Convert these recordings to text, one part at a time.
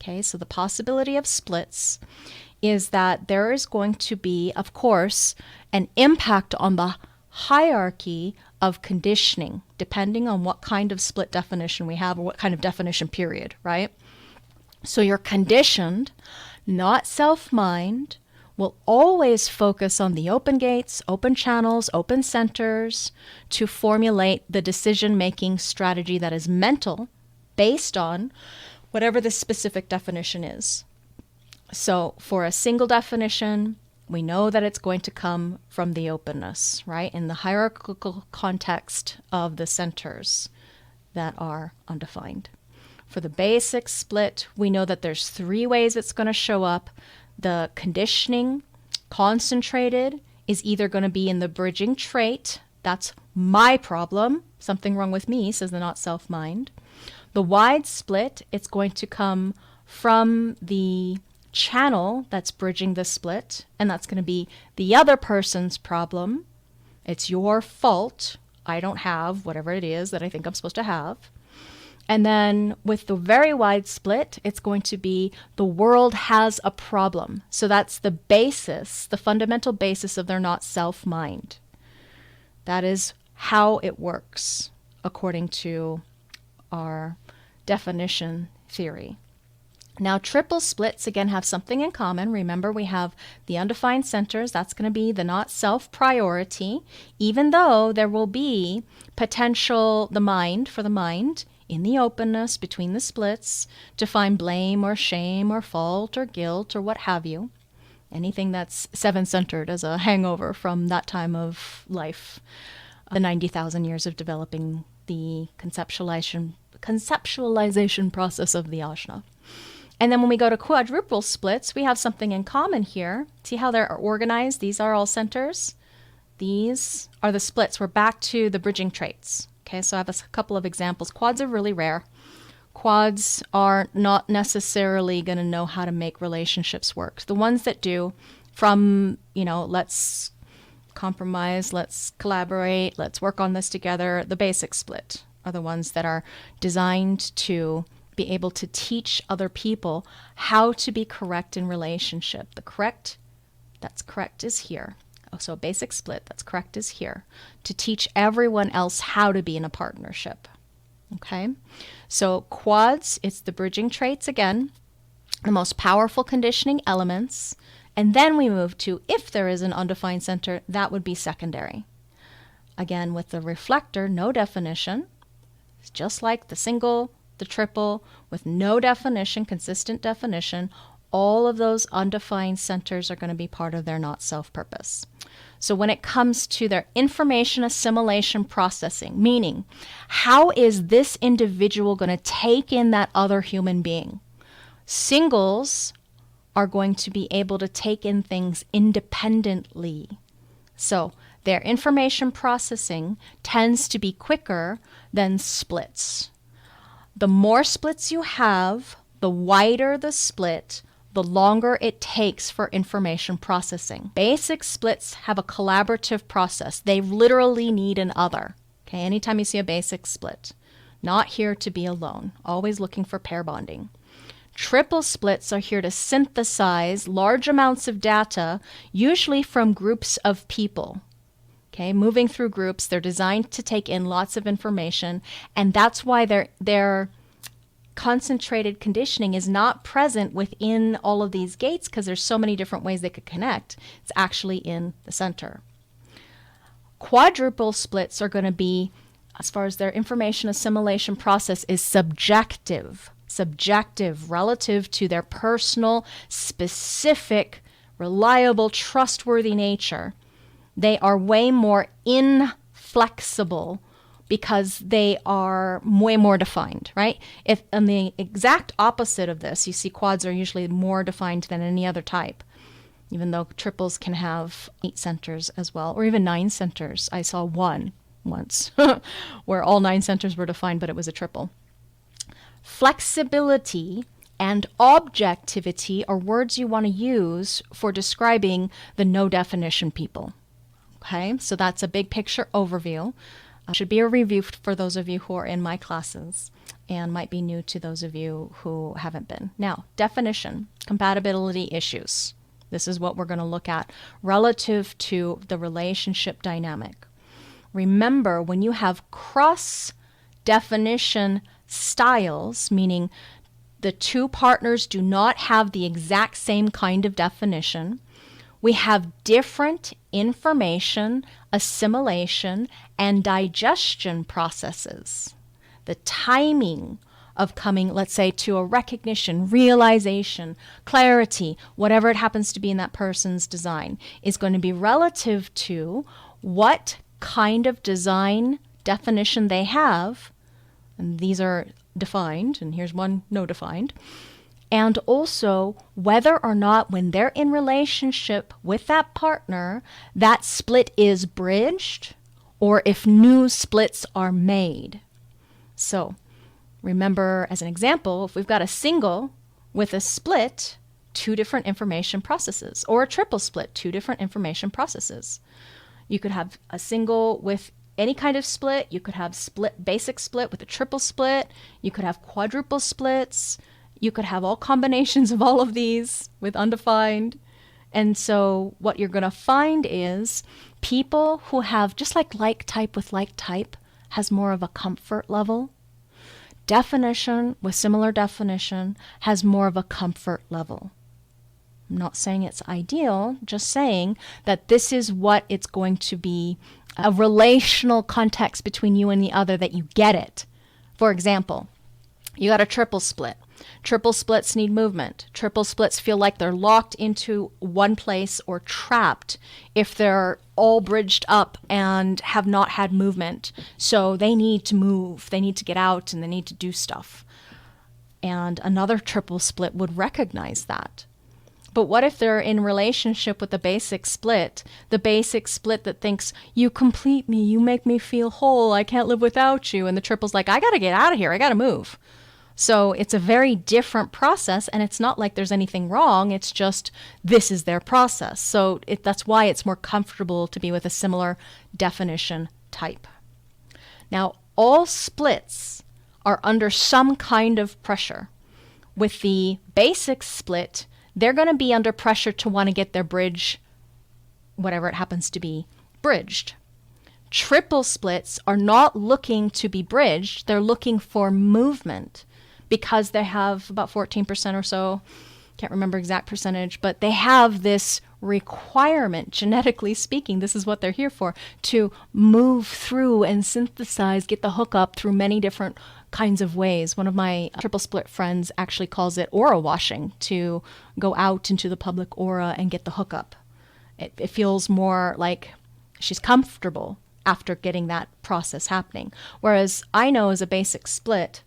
Okay, so the possibility of splits is that there is going to be, of course, an impact on the hierarchy of conditioning, depending on what kind of split definition we have or what kind of definition period, right? So your conditioned, not self-mind, will always focus on the open gates, open channels, open centers to formulate the decision-making strategy that is mental based on whatever the specific definition is. So for a single definition, we know that it's going to come from the openness, right? In the hierarchical context of the centers that are undefined. For the basic split, we know that there's 3 ways it's going to show up. The conditioning concentrated is either going to be in the bridging trait. That's my problem. Something wrong with me, says the not self mind. The wide split, it's going to come from the channel that's bridging the split, and that's going to be the other person's problem. It's your fault. I don't have whatever it is that I think I'm supposed to have. And then with the very wide split, it's going to be the world has a problem. So that's the basis, the fundamental basis of their not self mind. That is how it works according to our definition theory. Now, triple splits, again, have something in common. Remember, we have the undefined centers. That's going to be the not self-priority, even though there will be potential, the mind, for the mind, in the openness between the splits to find blame or shame or fault or guilt or what have you. Anything that's seven-centered as a hangover from that time of life, the 90,000 years of developing the conceptualization process of the ajna. And then when we go to quadruple splits, we have something in common here. See how they're organized? These are all centers. These are the splits. We're back to the bridging traits. Okay, so I have a couple of examples. Quads are really rare. Quads are not necessarily going to know how to make relationships work. The ones that do, from, let's compromise, let's collaborate, let's work on this together, the basic split are the ones that are designed to be able to teach other people how to be correct in relationship. The correct, that's correct is here. So a basic split, that's correct is here. To teach everyone else how to be in a partnership. Okay? So quads, it's the bridging traits again, the most powerful conditioning elements. And then we move to, if there is an undefined center, that would be secondary. Again, with the reflector, no definition. It's just like the single, the triple, with no definition, consistent definition, all of those undefined centers are going to be part of their not self purpose. So when it comes to their information assimilation processing, meaning how is this individual going to take in that other human being? Singles are going to be able to take in things independently. So their information processing tends to be quicker than splits. The more splits you have, the wider the split, the longer it takes for information processing. Basic splits have a collaborative process. They literally need an other. Okay, anytime you see a basic split, not here to be alone, always looking for pair bonding. Triple splits are here to synthesize large amounts of data, usually from groups of people. Okay, moving through groups, they're designed to take in lots of information, and that's why their concentrated conditioning is not present within all of these gates because there's so many different ways they could connect. It's actually in the center. Quadruple splits are going to be, as far as their information assimilation process is subjective relative to their personal, specific, reliable, trustworthy nature. They are way more inflexible because they are way more defined, right? If on the exact opposite of this, you see quads are usually more defined than any other type, even though triples can have 8 centers as well, or even 9 centers. I saw one once where all 9 centers were defined, but it was a triple. Flexibility and objectivity are words you want to use for describing the no definition people. Okay, so that's a big picture overview. Should be a review for those of you who are in my classes and might be new to those of you who haven't been. Now, definition, compatibility issues. This is what we're going to look at relative to the relationship dynamic. Remember, when you have cross-definition styles, meaning the two partners do not have the exact same kind of definition, we have different information, assimilation, and digestion processes. The timing of coming, let's say, to a recognition, realization, clarity, whatever it happens to be in that person's design, is going to be relative to what kind of design definition they have. And these are defined, and here's one no defined. And also whether or not when they're in relationship with that partner, that split is bridged or if new splits are made. So remember, as an example, if we've got a single with a split, two different information processes, or a triple split, two different information processes. You could have a single with any kind of split. You could have basic split with a triple split. You could have quadruple splits. You could have all combinations of all of these with undefined. And so what you're going to find is people who have, just like type with like type, has more of a comfort level. Definition with similar definition has more of a comfort level. I'm not saying it's ideal, just saying that this is what it's going to be, a relational context between you and the other, that you get it. For example, you got a triple split. Triple splits need movement. Triple splits feel like they're locked into one place or trapped if they're all bridged up and have not had movement. So they need to move, they need to get out, and they need to do stuff. And another triple split would recognize that. But what if they're in relationship with the basic split that thinks, you complete me, you make me feel whole, I can't live without you. And the triple's like, I got to get out of here, I got to move. So it's a very different process, and it's not like there's anything wrong. It's just this is their process. So that's why it's more comfortable to be with a similar definition type. Now, all splits are under some kind of pressure. With the basic split, they're going to be under pressure to want to get their bridge, whatever it happens to be, bridged. Triple splits are not looking to be bridged. They're looking for movement, because they have about 14% or so, can't remember exact percentage, but they have this requirement, genetically speaking, this is what they're here for, to move through and synthesize, get the hookup through many different kinds of ways. One of my triple split friends actually calls it aura washing, to go out into the public aura and get the hookup. It feels more like she's comfortable after getting that process happening. Whereas I know as a basic split,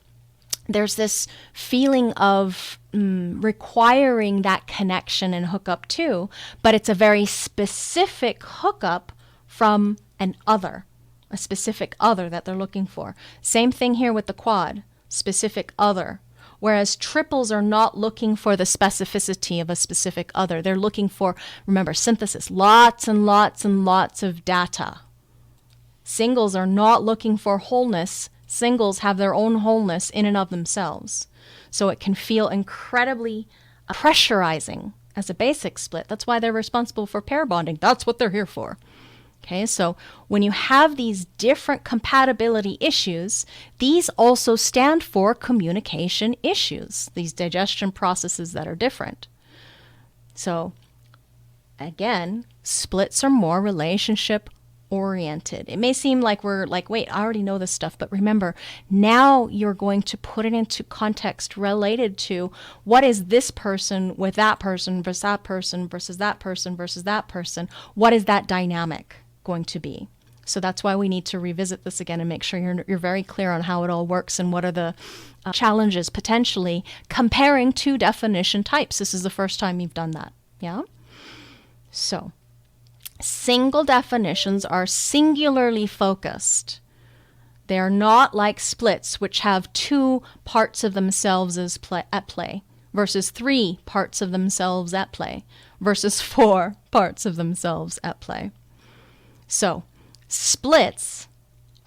there's this feeling of requiring that connection and hookup too, but it's a very specific hookup from an other, a specific other that they're looking for. Same thing here with the quad, specific other. Whereas triples are not looking for the specificity of a specific other. They're looking for, remember, synthesis, lots and lots and lots of data. Singles are not looking for wholeness. Singles have their own wholeness in and of themselves. So it can feel incredibly pressurizing as a basic split. That's why they're responsible for pair bonding. That's what they're here for. Okay, so when you have these different compatibility issues, these also stand for communication issues, these digestion processes that are different. So again, splits are more relationship oriented. It may seem like we're like, wait, I already know this stuff, but remember, now you're going to put it into context related to what is this person with that person versus that person versus that person versus that person. What is that dynamic going to be? So that's why we need to revisit this again and make sure you're very clear on how it all works and what are the challenges potentially comparing two definition types. This is the first time you've done that. Yeah? So single definitions are singularly focused. They are not like splits, which have two parts of themselves at play, versus three parts of themselves at play, versus four parts of themselves at play. So, splits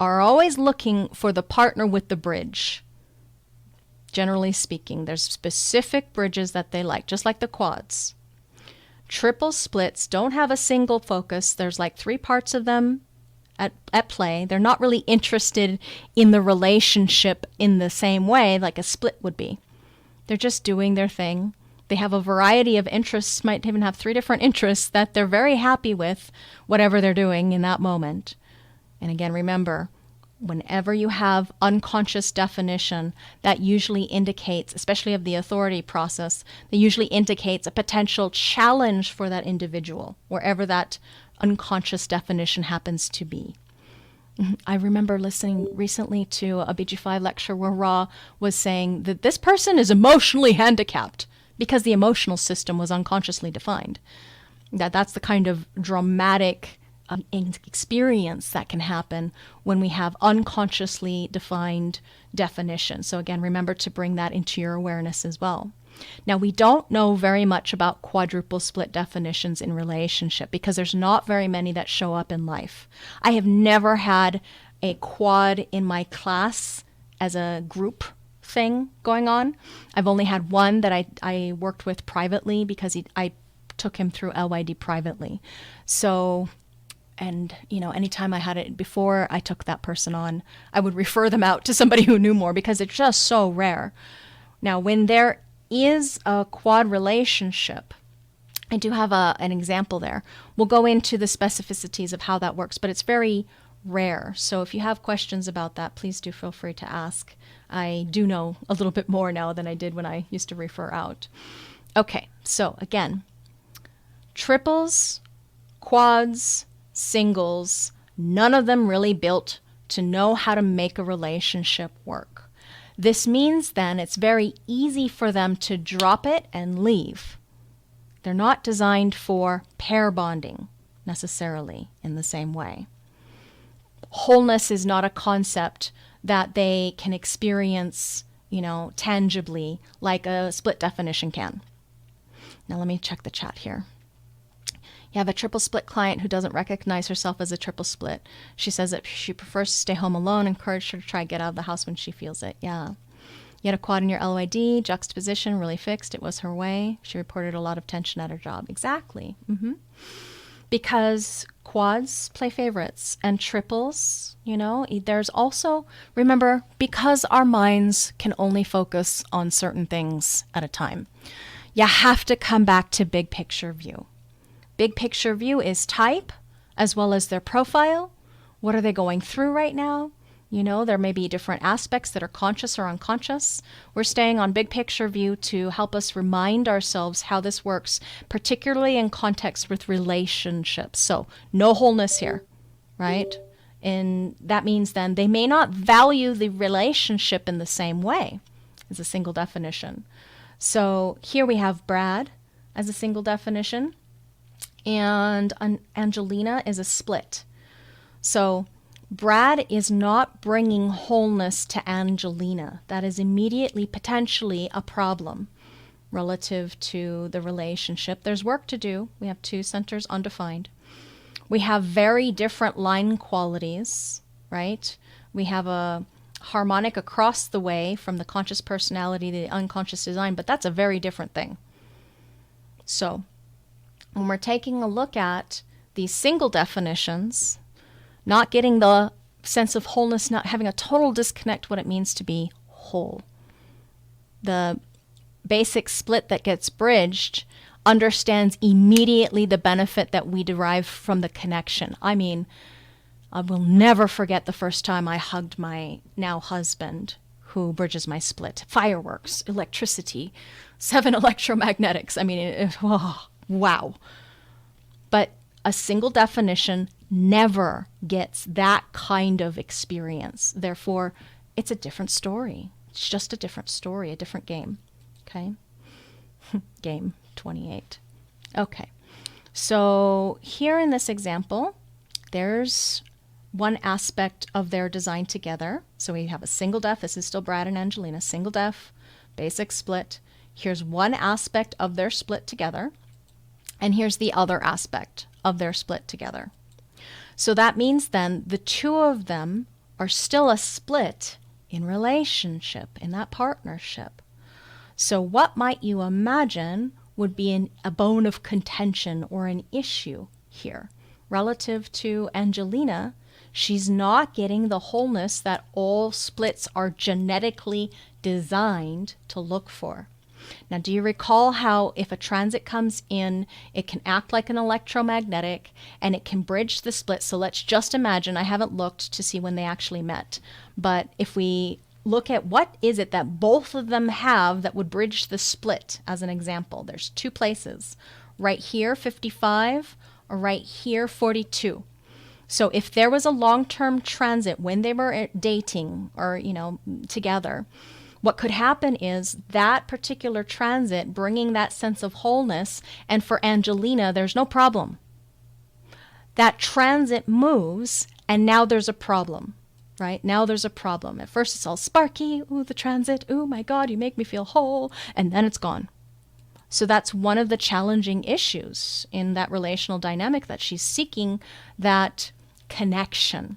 are always looking for the partner with the bridge. Generally speaking, there's specific bridges that they like, just like the quads. Triple splits don't have a single focus. There's like 3 parts of them at play. They're not really interested in the relationship in the same way like a split would be. They're just doing their thing. They have a variety of interests, might even have 3 different interests that they're very happy with, whatever they're doing in that moment. And again, remember, whenever you have unconscious definition, that usually indicates, especially of the authority process, that usually indicates a potential challenge for that individual, wherever that unconscious definition happens to be. I remember listening recently to a BG5 lecture where Ra was saying that this person is emotionally handicapped because the emotional system was unconsciously defined. That's the kind of dramatic experience that can happen when we have unconsciously defined definition. So again, remember to bring that into your awareness as well. Now, we don't know very much about quadruple split definitions in relationship because there's not very many that show up in life. I have never had a quad in my class as a group thing going on. I've only had one that I worked with privately because I took him through LYD privately. So, and anytime I had it before I took that person on, I would refer them out to somebody who knew more because it's just so rare. Now, when there is a quad relationship, I do have an example there. We'll go into the specificities of how that works, but it's very rare. So if you have questions about that, please do feel free to ask. I do know a little bit more now than I did when I used to refer out. Okay, so again, triples, quads, singles, none of them really built to know how to make a relationship work. This means then it's very easy for them to drop it and leave. They're not designed for pair bonding necessarily in the same way. Wholeness is not a concept that they can experience, tangibly like a split definition can. Now let me check the chat here. You have a triple split client who doesn't recognize herself as a triple split. She says that she prefers to stay home alone, encourage her to try to get out of the house when she feels it. Yeah. You had a quad in your LYD, juxtaposition, really fixed. It was her way. She reported a lot of tension at her job. Exactly. Because quads play favorites and triples, there's also, remember, because our minds can only focus on certain things at a time, you have to come back to big picture view. Big picture view is type as well as their profile. What are they going through right now? There may be different aspects that are conscious or unconscious. We're staying on big picture view to help us remind ourselves how this works, particularly in context with relationships. So no wholeness here, right? And that means then they may not value the relationship in the same way as a single definition. So here we have Brad as a single definition, and Angelina is a split. So Brad is not bringing wholeness to Angelina. That is immediately potentially a problem relative to the relationship. There's work to do. We have 2 centers undefined. We have very different line qualities, right? We have a harmonic across the way from the conscious personality to the unconscious design, but that's a very different thing. So when we're taking a look at these single definitions, not getting the sense of wholeness, not having a total disconnect what it means to be whole. The basic split that gets bridged understands immediately the benefit that we derive from the connection. I mean, I will never forget the first time I hugged my now husband who bridges my split. Fireworks, electricity, 7 electromagnetics. I mean, wow. But a single definition never gets that kind of experience. Therefore, it's a different story. It's just a different story, a different game. Okay? Game 28. Okay. So here in this example, there's one aspect of their design together. So we have a single def. This is still Brad and Angelina. Single def, basic split. Here's one aspect of their split together. And here's the other aspect of their split together. So that means then the 2 of them are still a split in relationship, in that partnership. So what might you imagine would be a bone of contention or an issue here? Relative to Angelina, she's not getting the wholeness that all splits are genetically designed to look for. Now, do you recall how if a transit comes in, it can act like an electromagnetic and it can bridge the split? So let's just imagine, I haven't looked to see when they actually met, but if we look at what is it that both of them have that would bridge the split, as an example, there's two places, right here 55 or right here 42. So if there was a long-term transit when they were dating or, together, what could happen is that particular transit bringing that sense of wholeness, and for Angelina, there's no problem. That transit moves, and now there's a problem, right? Now there's a problem. At first it's all sparky, ooh, the transit, ooh, my God, you make me feel whole, and then it's gone. So that's one of the challenging issues in that relational dynamic, that she's seeking that connection.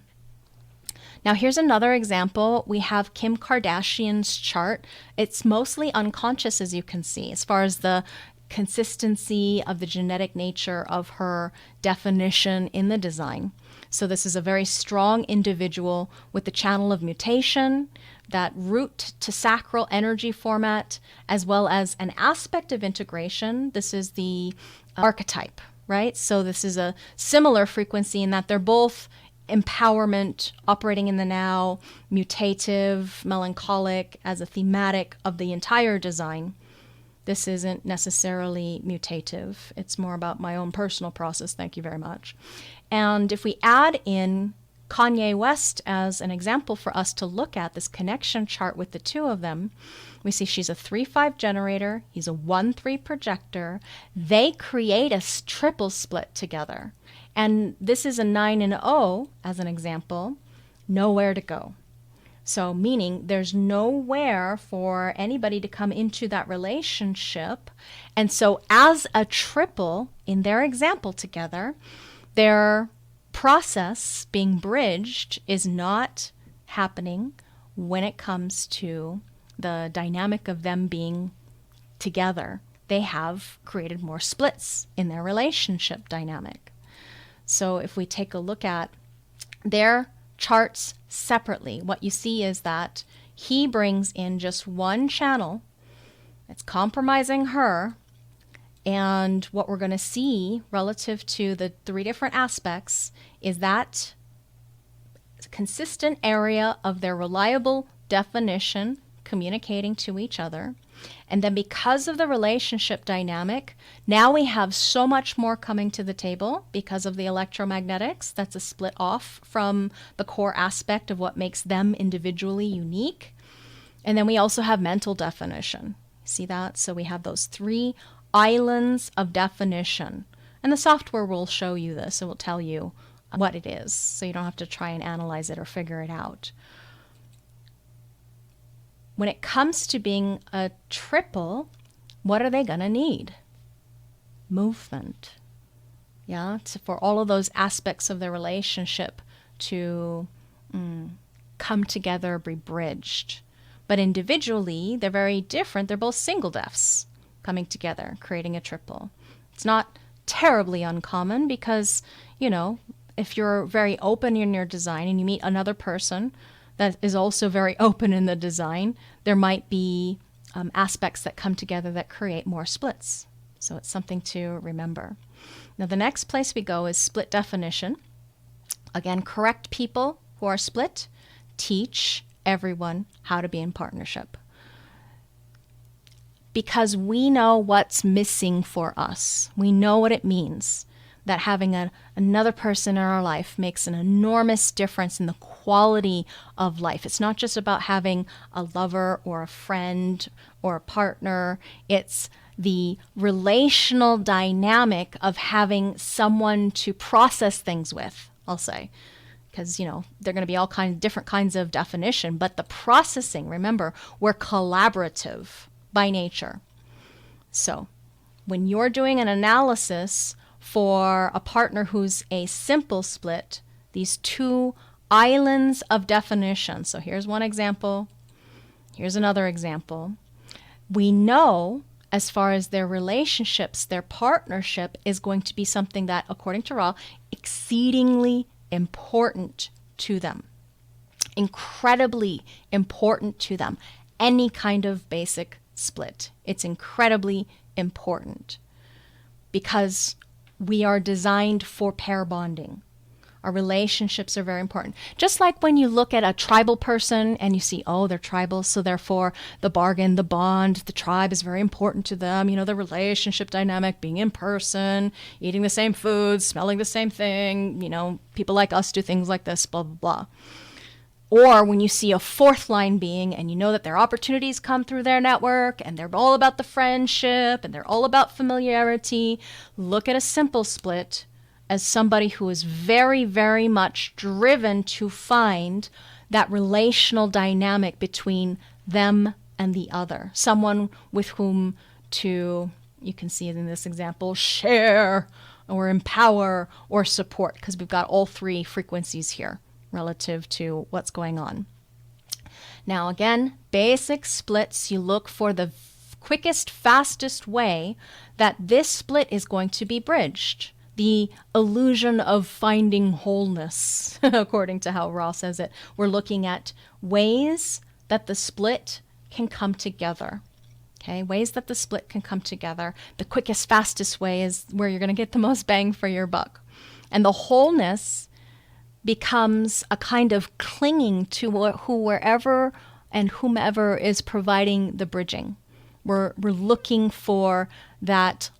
Now here's another example. We have Kim Kardashian's chart. It's mostly unconscious, as you can see, as far as the consistency of the genetic nature of her definition in the design. So this is a very strong individual with the channel of mutation, that root to sacral energy format, as well as an aspect of integration. This is the archetype, right? So this is a similar frequency in that they're both empowerment, operating in the now, mutative, melancholic as a thematic of the entire design. This isn't necessarily mutative. It's more about my own personal process. Thank you very much. And if we add in Kanye West as an example for us to look at this connection chart with the two of them, we see she's a 3-5 generator. He's a 1-3 projector. They create a triple split together. And this is a 9 and 0, as an example, nowhere to go. So meaning there's nowhere for anybody to come into that relationship. And so as a triple, in their example together, their process being bridged is not happening when it comes to the dynamic of them being together. They have created more splits in their relationship dynamic. So if we take a look at their charts separately, what you see is that he brings in just one channel. It's compromising her. And what we're going to see relative to the three different aspects is that consistent area of their reliable definition communicating to each other. And then because of the relationship dynamic, now we have so much more coming to the table because of the electromagnetics. That's a split off from the core aspect of what makes them individually unique. And then we also have mental definition. See that? So we have those three islands of definition. And the software will show you this. It will tell you what it is, so you don't have to try and analyze it or figure it out. When it comes to being a triple, what are they going to need? Movement. Yeah, for all of those aspects of their relationship to come together, be bridged. But individually, they're very different. They're both single defs coming together, creating a triple. It's not terribly uncommon because, if you're very open in your design and you meet another person that is also very open in the design, there might be aspects that come together that create more splits. So it's something to remember. Now the next place we go is split definition. Again, correct people who are split. Teach everyone how to be in partnership. Because we know what's missing for us. We know what it means. That having another person in our life makes an enormous difference in the quality of life. It's not just about having a lover or a friend or a partner. It's the relational dynamic of having someone to process things with, I'll say. Because, they're going to be all different kinds of definition. But the processing, remember, we're collaborative by nature. So when you're doing an analysis for a partner who's a simple split, these two islands of definition. So here's one example. Here's another example. We know as far as their relationships, their partnership is going to be something that, according to Ra, exceedingly important to them. Incredibly important to them. Any kind of basic split. It's incredibly important because we are designed for pair bonding. Our relationships are very important. Just like when you look at a tribal person and you see, oh, they're tribal, so therefore the bargain, the bond, the tribe is very important to them. You know, the relationship dynamic, being in person, eating the same food, smelling the same thing. You know, people like us do things like this, blah, blah, blah. Or when you see a fourth line being and you know that their opportunities come through their network and they're all about the friendship and they're all about familiarity, look at a simple split as somebody who is very, very much driven to find that relational dynamic between them and the other. Someone with whom to, you can see it in this example, share or empower or support, because we've got all three frequencies here relative to what's going on. Now again, basic splits, you look for the quickest, fastest way that this split is going to be bridged. The illusion of finding wholeness, according to how Ra says it. We're looking at ways that the split can come together. Okay, ways that the split can come together. The quickest, fastest way is where you're going to get the most bang for your buck. And the wholeness becomes a kind of clinging to wherever and whomever is providing the bridging. We're looking for that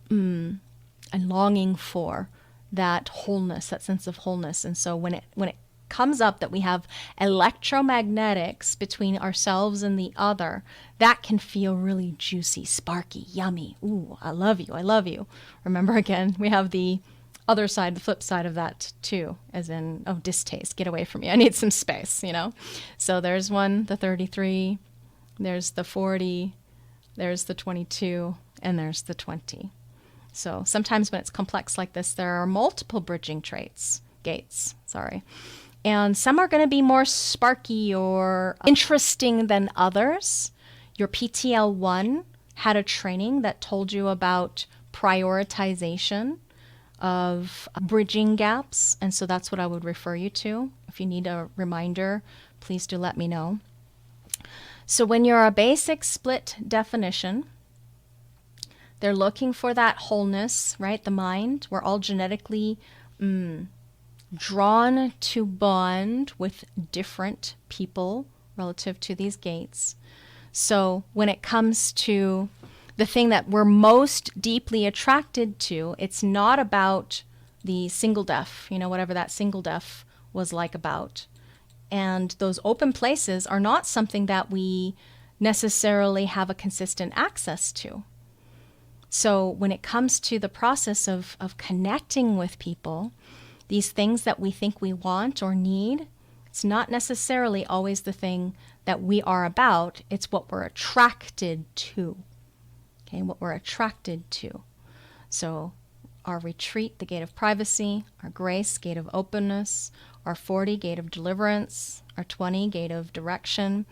and longing for that wholeness, that sense of wholeness. And so when it comes up that we have electromagnetics between ourselves and the other, that can feel really juicy, sparky, yummy. Ooh, I love you, I love you. Remember, again, we have the other side, the flip side of that too, as in, oh, distaste, get away from me, I need some space, you know? So there's one, the 33, there's the 40, there's the 22, and there's the 20. So sometimes when it's complex like this, there are multiple bridging gates. And some are going to be more sparky or interesting than others. Your PTL1 had a training that told you about prioritization of bridging gaps. And so that's what I would refer you to. If you need a reminder, please do let me know. So when you're a basic split definition, they're looking for that wholeness, right? The mind. We're all genetically drawn to bond with different people relative to these gates. So when it comes to the thing that we're most deeply attracted to, it's not about the single def, you know, whatever that single def was like about. And those open places are not something that we necessarily have a consistent access to. So when it comes to the process of connecting with people, these things that we think we want or need, it's not necessarily always the thing that we are about. It's what we're attracted to. Okay, what we're attracted to. So our retreat, the gate of privacy, our grace, gate of openness, our 40, gate of deliverance, our 20, gate of direction.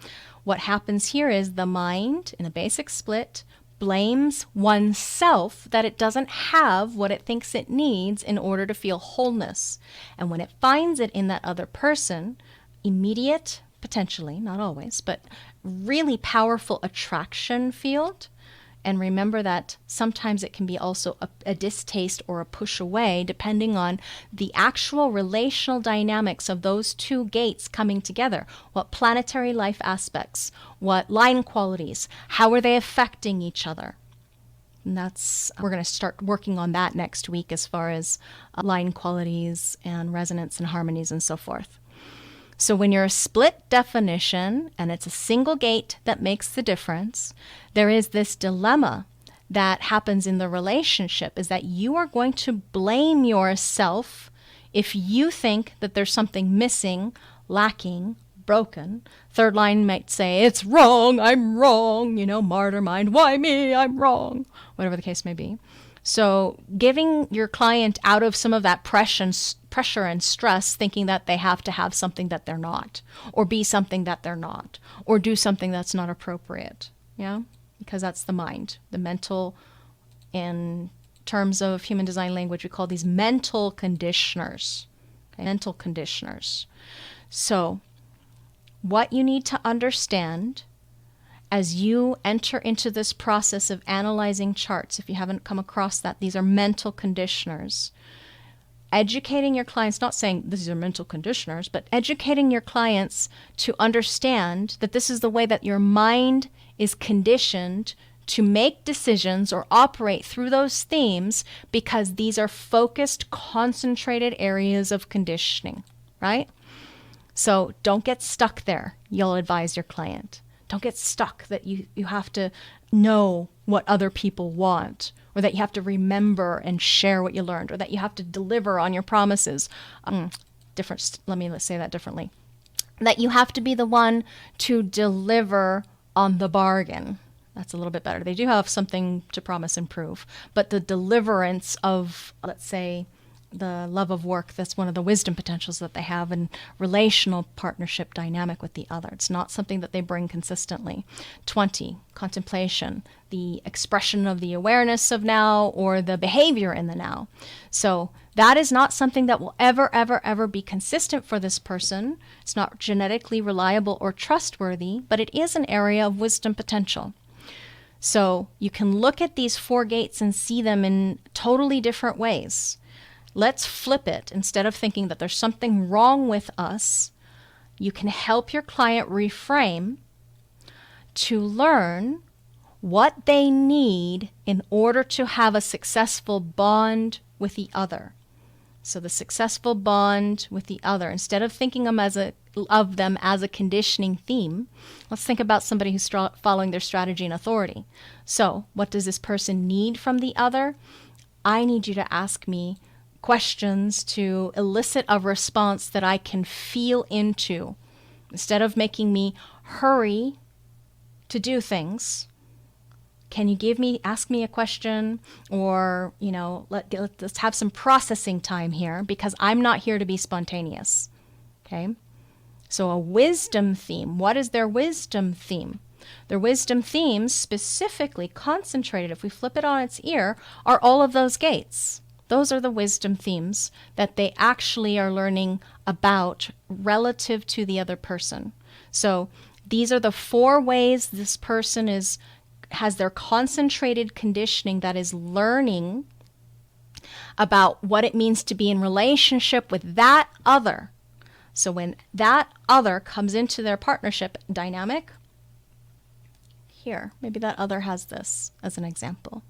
What happens here is the mind, in a basic split, blames oneself that it doesn't have what it thinks it needs in order to feel wholeness. And when it finds it in that other person, immediate, potentially, not always, but really powerful attraction field. And remember that sometimes it can be also a distaste or a push away, depending on the actual relational dynamics of those two gates coming together. What planetary life aspects, what line qualities, how are they affecting each other? And we're going to start working on that next week as far as line qualities and resonance and harmonies and so forth. So when you're a split definition and it's a single gate that makes the difference, there is this dilemma that happens in the relationship, is that you are going to blame yourself if you think that there's something missing, lacking, broken. Third line might say, it's wrong, I'm wrong, you know, martyr mind, why me, I'm wrong, whatever the case may be. So giving your client out of some of that pressure and stress, thinking that they have to have something that they're not, or be something that they're not, or do something that's not appropriate. Yeah, because that's the mind, the mental. In terms of human design language, we call these mental conditioners. Okay? Mental conditioners. So what you need to understand as you enter into this process of analyzing charts, if you haven't come across that, these are mental conditioners. Educating your clients, not saying these are mental conditioners, but educating your clients to understand that this is the way that your mind is conditioned to make decisions or operate through those themes, because these are focused, concentrated areas of conditioning, right? So don't get stuck there, you'll advise your client. Don't get stuck that you have to know what other people want, or that you have to remember and share what you learned, or that you have to deliver on your promises. Let's say that differently. That you have to be the one to deliver on the bargain. That's a little bit better. They do have something to promise and prove, but the deliverance of, let's say, the love of work, that's one of the wisdom potentials that they have in relational partnership dynamic with the other. It's not something that they bring consistently. 20, contemplation, the expression of the awareness of now or the behavior in the now. So that is not something that will ever be consistent for this person. It's not genetically reliable or trustworthy, but it is an area of wisdom potential. So you can look at these 4 gates and see them in totally different ways. Let's flip it. Instead of thinking that there's something wrong with us, you can help your client reframe to learn what they need in order to have a successful bond with the other. So the successful bond with the other, instead of thinking of them as a conditioning theme, let's think about somebody who's following their strategy and authority. So what does this person need from the other? I need you to ask me questions to elicit a response that I can feel into. Instead of making me hurry to do things, can you ask me a question, or, let's have some processing time here, because I'm not here to be spontaneous. Okay? So a wisdom theme. What is their wisdom theme? Their wisdom themes, specifically concentrated, if we flip it on its ear, are all of those gates. Those are the wisdom themes that they actually are learning about relative to the other person. So these are the 4 ways this person has their concentrated conditioning that is learning about what it means to be in relationship with that other. So when that other comes into their partnership dynamic, here, maybe that other has this as an example.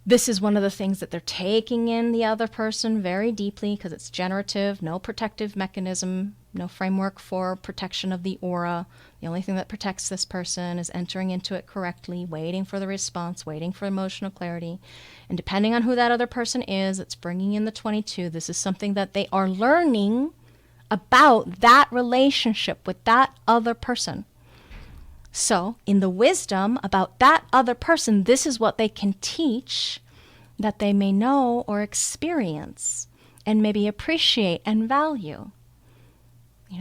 This is one of the things that they're taking in the other person very deeply, because it's generative, no protective mechanism, no framework for protection of the aura. The only thing that protects this person is entering into it correctly, waiting for the response, waiting for emotional clarity. And depending on who that other person is, it's bringing in the 22. This is something that they are learning about that relationship with that other person. So in the wisdom about that other person, this is what they can teach that they may know or experience and maybe appreciate and value.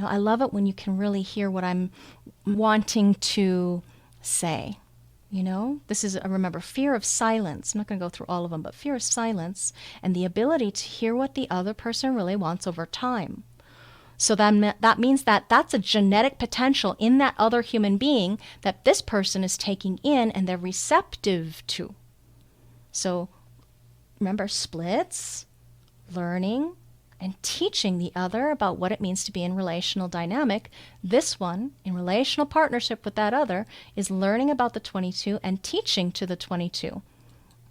I love it when you can really hear what I'm wanting to say. This is, remember, fear of silence. I'm not going to go through all of them, but fear of silence and the ability to hear what the other person really wants over time. So that means that that's a genetic potential in that other human being that this person is taking in and they're receptive to. So remember, splits, learning, and teaching the other about what it means to be in relational dynamic. This one, in relational partnership with that other, is learning about the 22 and teaching to the 22.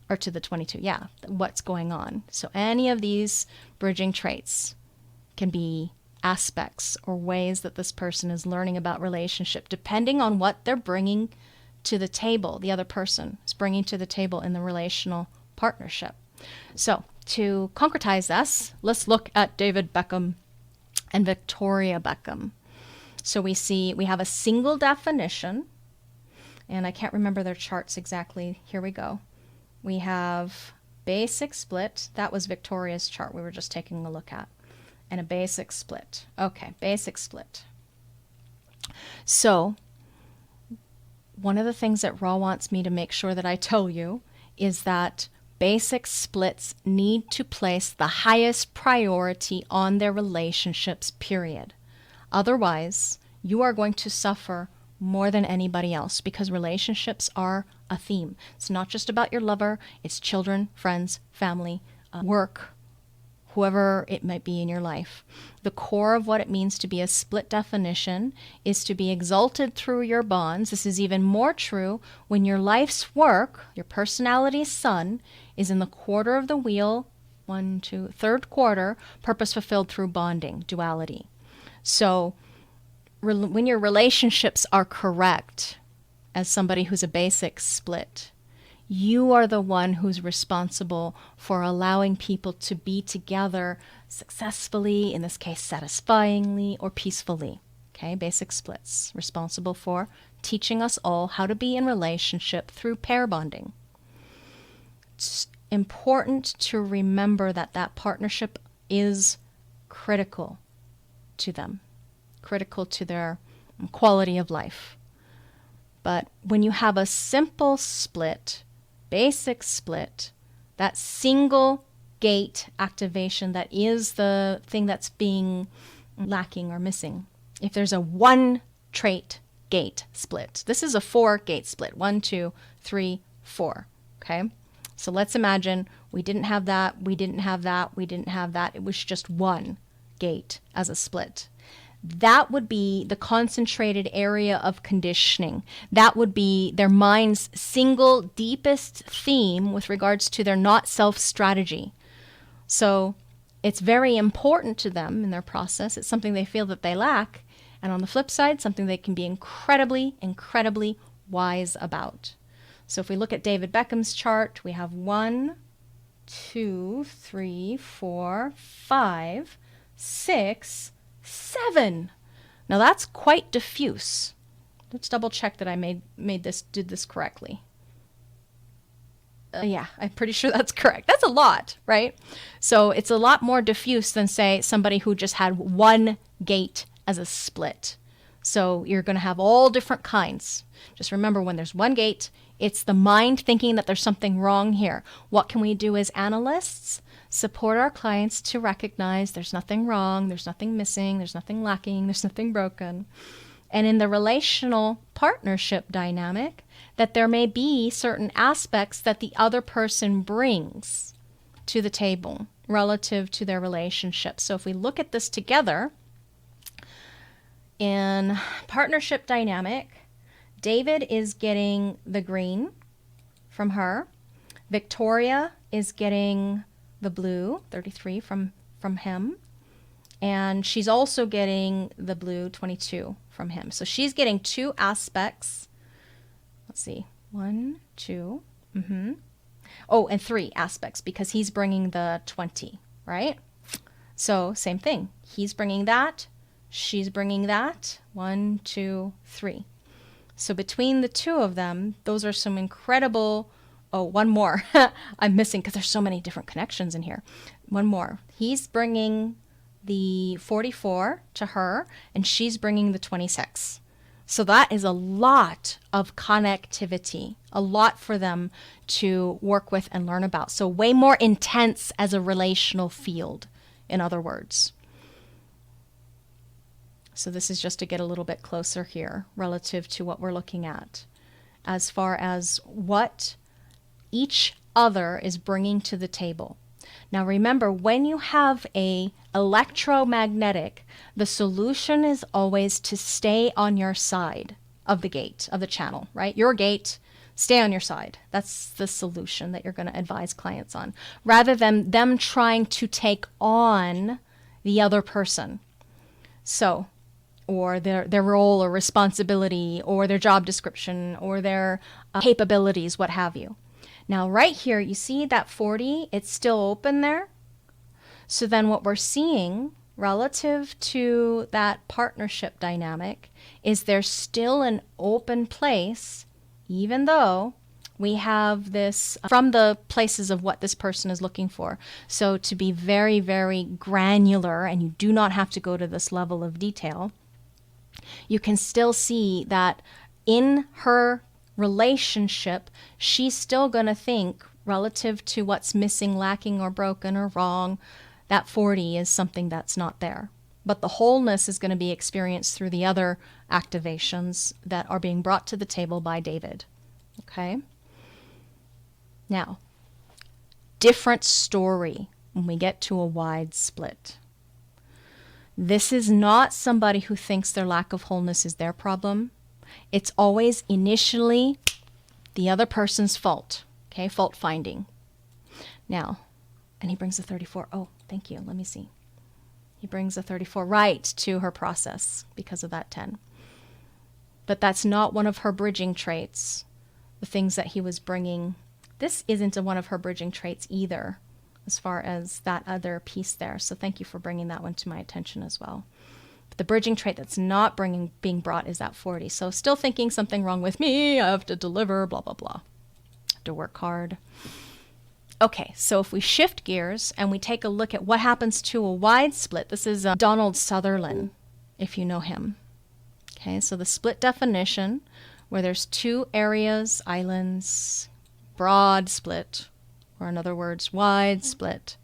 Or to the 22, what's going on. So any of these bridging traits can be aspects or ways that this person is learning about relationship, depending on what they're bringing to the table, the other person is bringing to the table in the relational partnership. So to concretize this, let's look at David Beckham and Victoria Beckham. So we have a single definition, and I can't remember their charts exactly. Here we go. We have basic split. That was Victoria's chart we were just taking a look at. And a basic split. Okay, basic split. So one of the things that Ra wants me to make sure that I tell you is that basic splits need to place the highest priority on their relationships, period. Otherwise, you are going to suffer more than anybody else, because relationships are a theme. It's not just about your lover, it's children, friends, family, work, whoever it might be in your life. The core of what it means to be a split definition is to be exalted through your bonds. This is even more true when your life's work, your personality's sun, is in the quarter of the wheel, third quarter, purpose fulfilled through bonding, duality. So when your relationships are correct, as somebody who's a basic split, you are the one who's responsible for allowing people to be together successfully, in this case satisfyingly or peacefully. Okay, basic splits, responsible for teaching us all how to be in relationship through pair bonding. It's important to remember that that partnership is critical to them, critical to their quality of life. But when you have a simple split, basic split, that single gate activation, that is the thing that's being lacking or missing. If there's a one trait gate split, this is a 4-gate split. 1, 2, 3, 4. Okay? So let's imagine we didn't have that, we didn't have that, we didn't have that. It was just one gate as a split. That would be the concentrated area of conditioning. That would be their mind's single deepest theme with regards to their not self strategy. So it's very important to them in their process. It's something they feel that they lack. And on the flip side, something they can be incredibly, incredibly wise about. So if we look at David Beckham's chart, we have 1, 2, 3, 4, 5, 6, 7. Now that's quite diffuse. Let's double check that I did this correctly. Yeah, I'm pretty sure that's correct. That's a lot, right? So it's a lot more diffuse than, say, somebody who just had one gate as a split. So you're going to have all different kinds. Just remember, when there's one gate, it's the mind thinking that there's something wrong here. What can we do as analysts? Support our clients to recognize there's nothing wrong, there's nothing missing, there's nothing lacking, there's nothing broken. And in the relational partnership dynamic, that there may be certain aspects that the other person brings to the table relative to their relationship. So if we look at this together, in partnership dynamic, David is getting the green from her. Victoria is getting the blue, 33, from him. And she's also getting the blue, 22, from him. So she's getting two aspects. Let's see. 1, 2. Oh, and 3 aspects, because he's bringing the 20, right? So same thing. He's bringing that. She's bringing that. 1, 2, 3. So between the two of them, those are some incredible... Oh, one more. I'm missing because there's so many different connections in here. One more. He's bringing the 44 to her, and she's bringing the 26. So that is a lot of connectivity, a lot for them to work with and learn about. So way more intense as a relational field, in other words. So this is just to get a little bit closer here relative to what we're looking at as far as what each other is bringing to the table. Now remember, when you have a electromagnetic, the solution is always to stay on your side of the gate, of the channel, right? Your gate, stay on your side. That's the solution that you're going to advise clients on, rather than them trying to take on the other person. So, or their role or responsibility or their job description or their capabilities, what have you. Now right here, you see that 40, it's still open there. So then what we're seeing relative to that partnership dynamic is there's still an open place, even though We have this from the places of what this person is looking for. So to be very, very granular, and you do not have to go to this level of detail, you can still see that in her relationship, she's still going to think relative to what's missing, lacking, or broken, or wrong, that 40 is something that's not there. But the wholeness is going to be experienced through the other activations that are being brought to the table by David. Okay? Now, different story when we get to a wide split. This is not somebody who thinks their lack of wholeness is their problem. It's always initially the other person's fault. Okay, fault finding. Now, and he brings a 34. Oh, thank you. Let me see. He brings a 34 right to her process because of that 10. But that's not one of her bridging traits, the things that he was bringing. This isn't one of her bridging traits either, as far as that other piece there. So thank you for bringing that one to my attention as well. But the bridging trait that's not being brought is that 40. So still thinking something wrong with me, I have to deliver, blah, blah, blah. Have to work hard. Okay, so if we shift gears and we take a look at what happens to a wide split, this is Donald Sutherland, if you know him. Okay, so the split definition, where there's two areas, islands, broad split, or in other words, wide split,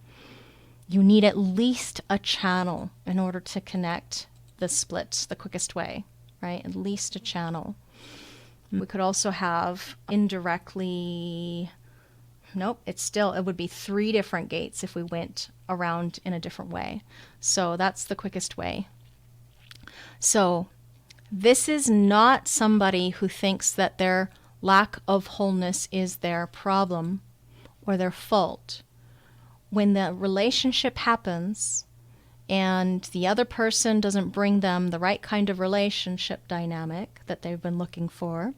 you need at least a channel in order to connect the splits the quickest way, right? At least a channel. We could also have indirectly, nope, it would be 3 different gates if we went around in a different way. So that's the quickest way. So this is not somebody who thinks that their lack of wholeness is their problem or their fault. When the relationship happens and the other person doesn't bring them the right kind of relationship dynamic that they've been looking for.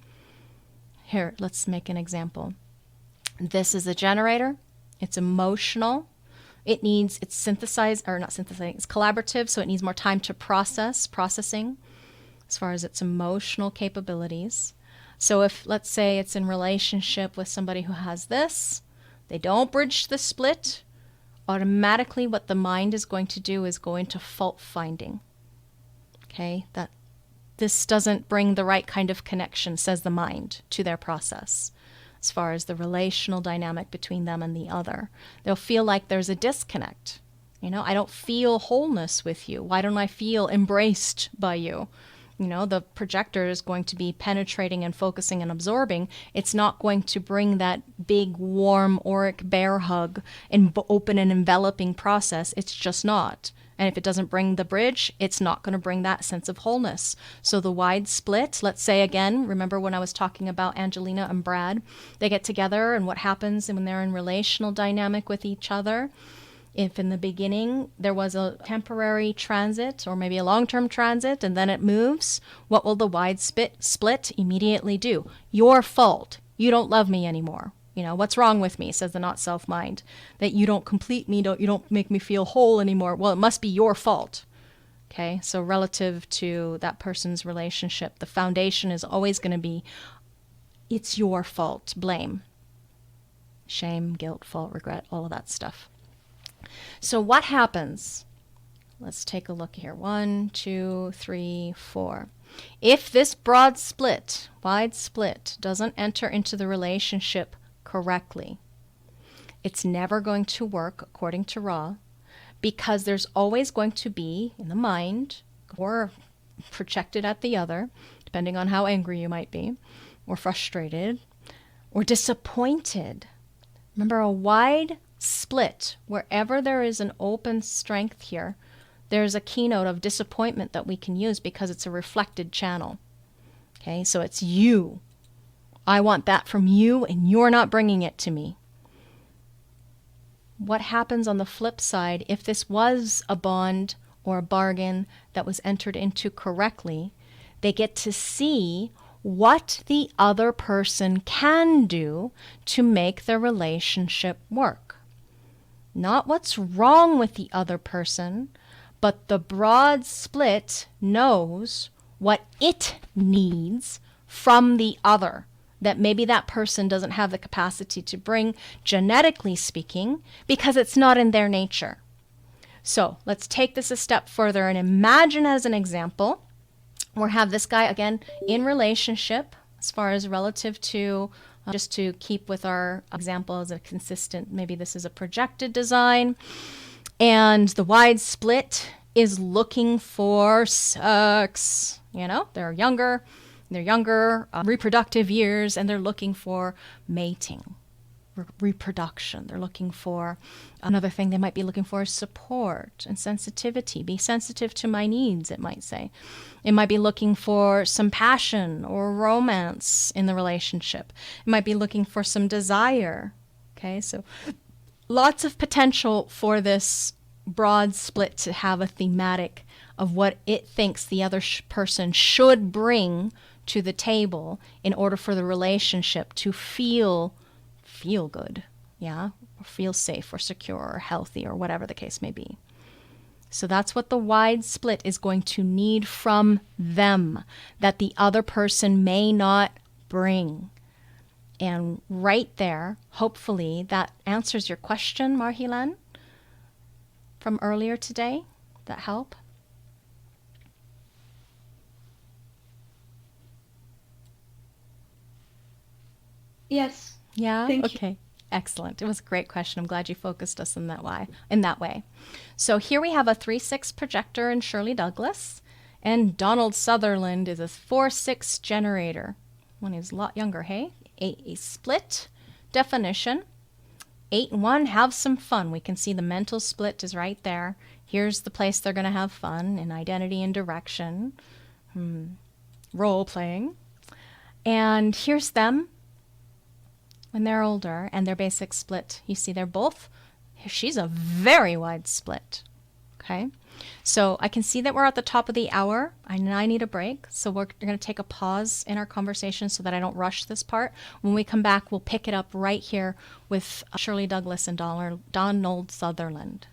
Here, let's make an example. This is a generator. It's emotional. It's synthesized, or not synthesizing, it's collaborative, so it needs more time to processing, as far as its emotional capabilities. So if, let's say, it's in relationship with somebody who has this, they don't bridge the split, automatically what the mind is going to do is go into fault finding. Okay, that this doesn't bring the right kind of connection, says the mind, to their process. As far as the relational dynamic between them and the other, they'll feel like there's a disconnect. I don't feel wholeness with you. Why don't I feel embraced by you? The projector is going to be penetrating and focusing and absorbing. It's not going to bring that big, warm, auric bear hug and open and enveloping process. It's just not. And if it doesn't bring the bridge, it's not going to bring that sense of wholeness. So the wide split, let's say again, remember when I was talking about Angelina and Brad, they get together and what happens when they're in relational dynamic with each other. If in the beginning there was a temporary transit or maybe a long-term transit and then it moves, what will the wide split immediately do? Your fault. You don't love me anymore. What's wrong with me, says the not-self mind, that you don't complete me, you don't make me feel whole anymore. Well, it must be your fault. Okay, so relative to that person's relationship, the foundation is always going to be, it's your fault, blame. Shame, guilt, fault, regret, all of that stuff. So what happens? Let's take a look here. 1, 2, 3, 4. If this broad split, wide split, doesn't enter into the relationship correctly, it's never going to work according to Ra, because there's always going to be in the mind or projected at the other, depending on how angry you might be, or frustrated, or disappointed. Remember, a wide split, wherever there is an open strength here, there's a keynote of disappointment that we can use because it's a reflected channel. Okay, so it's you. I want that from you and you're not bringing it to me. What happens on the flip side, if this was a bond or a bargain that was entered into correctly, they get to see what the other person can do to make the relationship work. Not what's wrong with the other person, but the broad split knows what it needs from the other. that maybe that person doesn't have the capacity to bring, genetically speaking, because it's not in their nature. So let's take this a step further and imagine, as an example, we have this guy again in relationship, as far as relative to, just to keep with our example as a consistent, maybe this is a projected design, and the wide split is looking for sex. You know, they're younger, reproductive years, and they're looking for mating, reproduction. They're looking for, another thing they might be looking for is support and sensitivity. Be sensitive to my needs, it might say. It might be looking for some passion or romance in the relationship. It might be looking for some desire. Okay, so lots of potential for this broad split to have a thematic of what it thinks the other person should bring to the table in order for the relationship to feel good, yeah, or feel safe or secure or healthy or whatever the case may be. So that's what the wide split is going to need from them that the other person may not bring. And right there, hopefully, that answers your question, Marhilan, from earlier today. That help? Yes. Yeah? Thank you. Okay. Excellent. It was a great question. I'm glad you focused us in that way. So here we have a 3-6 projector in Shirley Douglas, and Donald Sutherland is a 4-6 generator. When he was a lot younger, hey? A split definition. 8 and 1, have some fun. We can see the mental split is right there. Here's the place they're going to have fun in identity and direction, role playing. And here's them when they're older and their basic split. You see, they're both, she's a very wide split. Okay. So I can see that we're at the top of the hour and I need a break. So we're going to take a pause in our conversation so that I don't rush this part. When we come back, we'll pick it up right here with Shirley Douglas and Donald Sutherland.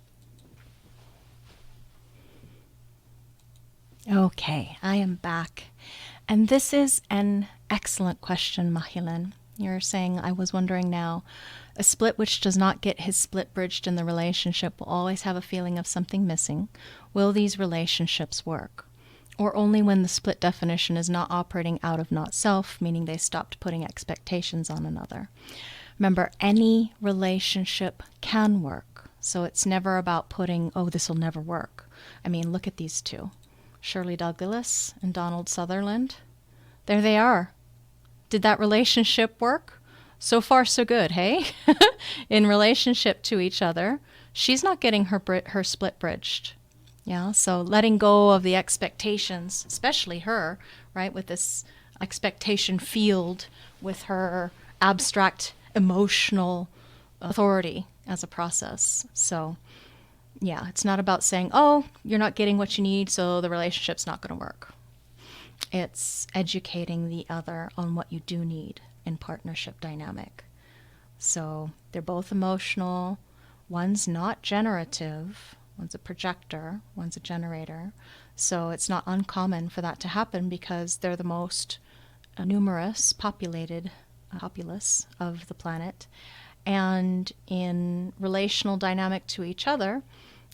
Okay, I am back. And this is an excellent question, Mahilan. You're saying, I was wondering now, a split which does not get his split bridged in the relationship will always have a feeling of something missing. Will these relationships work? Or only when the split definition is not operating out of not self, meaning they stopped putting expectations on another. Remember, any relationship can work. So it's never about putting, oh, this will never work. I mean, look at these two, Shirley Douglas and Donald Sutherland. There they are. Did that relationship work? So far, so good, hey? In relationship to each other, she's not getting her split bridged. Yeah, so letting go of the expectations, especially her, right, with this expectation field with her abstract emotional authority as a process. So, yeah, it's not about saying, oh, you're not getting what you need, so the relationship's not going to work. It's educating the other on what you do need in partnership dynamic. So they're both emotional. One's not generative. One's a projector. One's a generator. So it's not uncommon for that to happen because they're the most numerous populated populace of the planet. And in relational dynamic to each other,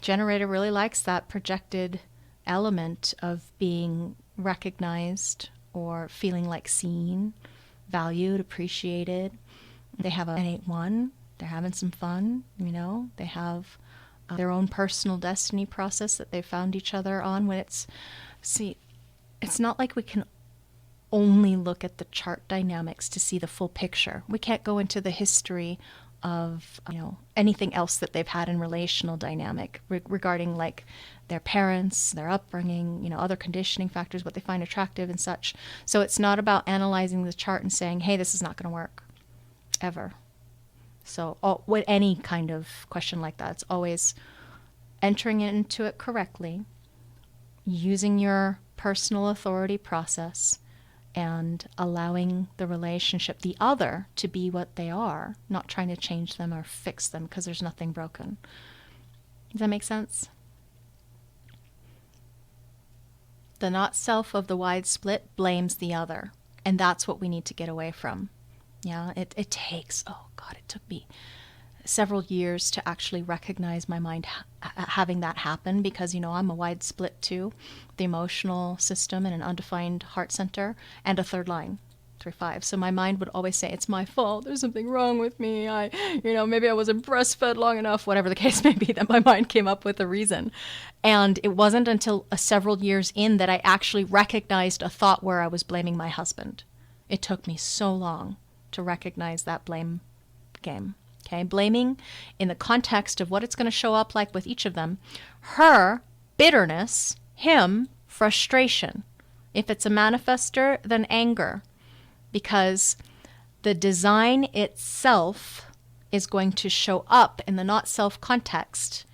generator really likes that projected element of being recognized or feeling like seen, valued, appreciated. They have an 8-1. They're having some fun, you know. They have their own personal destiny process that they found each other on. When it's not like we can only look at the chart dynamics to see the full picture. We can't go into the history of, you know, anything else that they've had in relational dynamic regarding like their parents, their upbringing, you know, other conditioning factors, what they find attractive and such. So it's not about analyzing the chart and saying, hey, this is not going to work ever. So with any kind of question like that, it's always entering into it correctly, using your personal authority process, and allowing the relationship, the other, to be what they are, not trying to change them or fix them because there's nothing broken. Does that make sense? The not self of the wide split blames the other, and that's what we need to get away from. Yeah, it takes, oh God, it took me several years to actually recognize my mind having that happen because, I'm a wide split too, the emotional system and an undefined heart center and a third line. 3-5. So my mind would always say, it's my fault. There's something wrong with me. Maybe I wasn't breastfed long enough, whatever the case may be, that my mind came up with a reason. And it wasn't until several years in that I actually recognized a thought where I was blaming my husband. It took me so long to recognize that blame game. Okay, blaming in the context of what it's going to show up like with each of them. Her, bitterness. Him, frustration. If it's a manifester, then anger. Because the design itself is going to show up in the not self context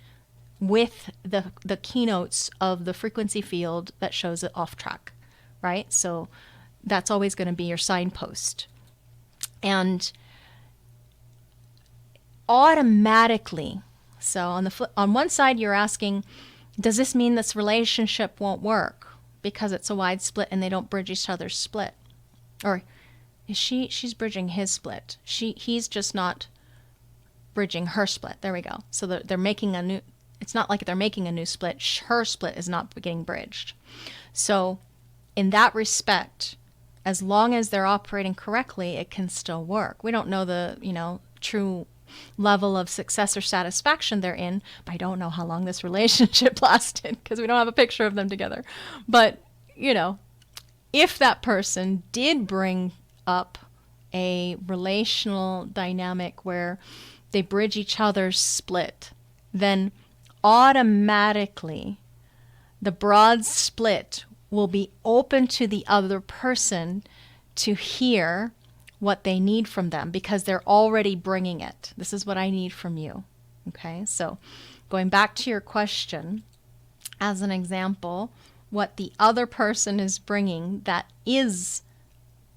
with the keynotes of the frequency field that shows it off track, right? So that's always going to be your signpost. And automatically, so on one side you're asking, does this mean this relationship won't work because it's a wide split and they don't bridge each other's split? Or is she's bridging his split. He's just not bridging her split. There we go. So they're making a new, it's not like they're making a new split. Her split is not getting bridged. So in that respect, as long as they're operating correctly, it can still work. We don't know the, true level of success or satisfaction they're in. But I don't know how long this relationship lasted because we don't have a picture of them together. But, if that person did bring up a relational dynamic where they bridge each other's split, then automatically the broad split will be open to the other person to hear what they need from them because they're already bringing it. This is what I need from you. Okay, so going back to your question, as an example, what the other person is bringing that is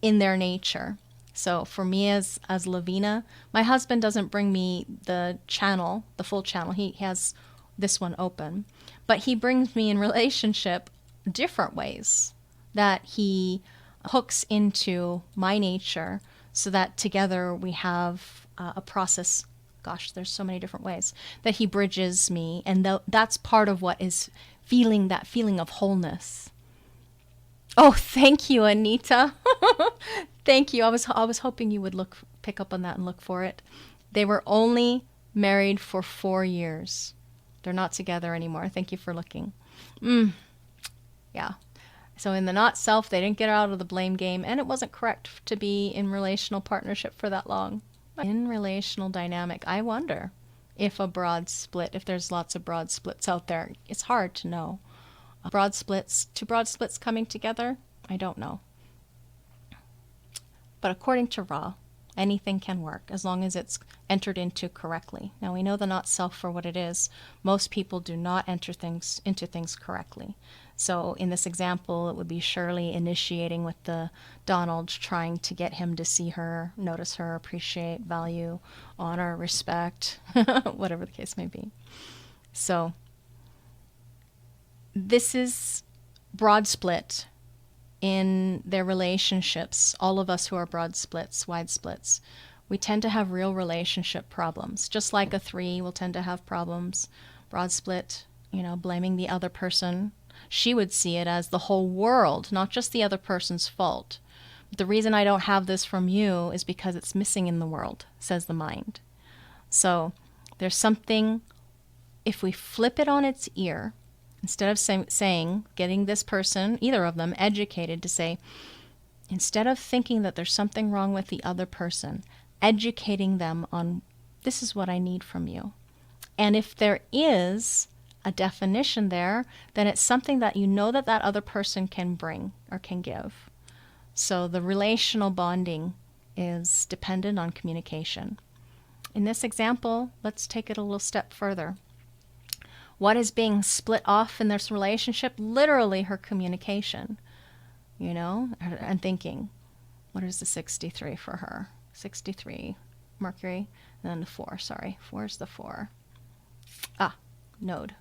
in their nature. So for me as Lavina, my husband doesn't bring me the channel, the full channel. He has this one open. But he brings me in relationship different ways that he hooks into my nature so that together we have a process. Gosh, there's so many different ways that he bridges me. And that's part of what is feeling that feeling of wholeness. Oh, thank you, Anita. Thank you. I was hoping you would pick up on that and look for it. They were only married for 4 years. They're not together anymore. Thank you for looking. Yeah. So in the not self, they didn't get out of the blame game, and it wasn't correct to be in relational partnership for that long. In relational dynamic, I wonder if if there's lots of broad splits out there. It's hard to know. Two broad splits coming together, I don't know. But according to Ra, anything can work as long as it's entered into correctly. Now we know the not self for what it is. Most people do not enter into things correctly. So in this example, it would be Shirley initiating with the Donald, trying to get him to see her, notice her, appreciate, value, honor, respect, whatever the case may be. So this is broad split in their relationships. All of us who are broad splits, wide splits, we tend to have real relationship problems. Just like a 3 will tend to have problems. Broad split, blaming the other person. She would see it as the whole world, not just the other person's fault. But the reason I don't have this from you is because it's missing in the world, says the mind. So there's something, if we flip it on its ear, instead of saying, getting this person, either of them, educated to say, instead of thinking that there's something wrong with the other person, educating them on, this is what I need from you. And if there is a definition there, then it's something that that other person can bring or can give. So the relational bonding is dependent on communication. In this example, let's take it a little step further. What is being split off in this relationship? Literally her communication, and thinking, what is the 63 for her? 63, Mercury, and then the 4, sorry. 4 is the 4. Node.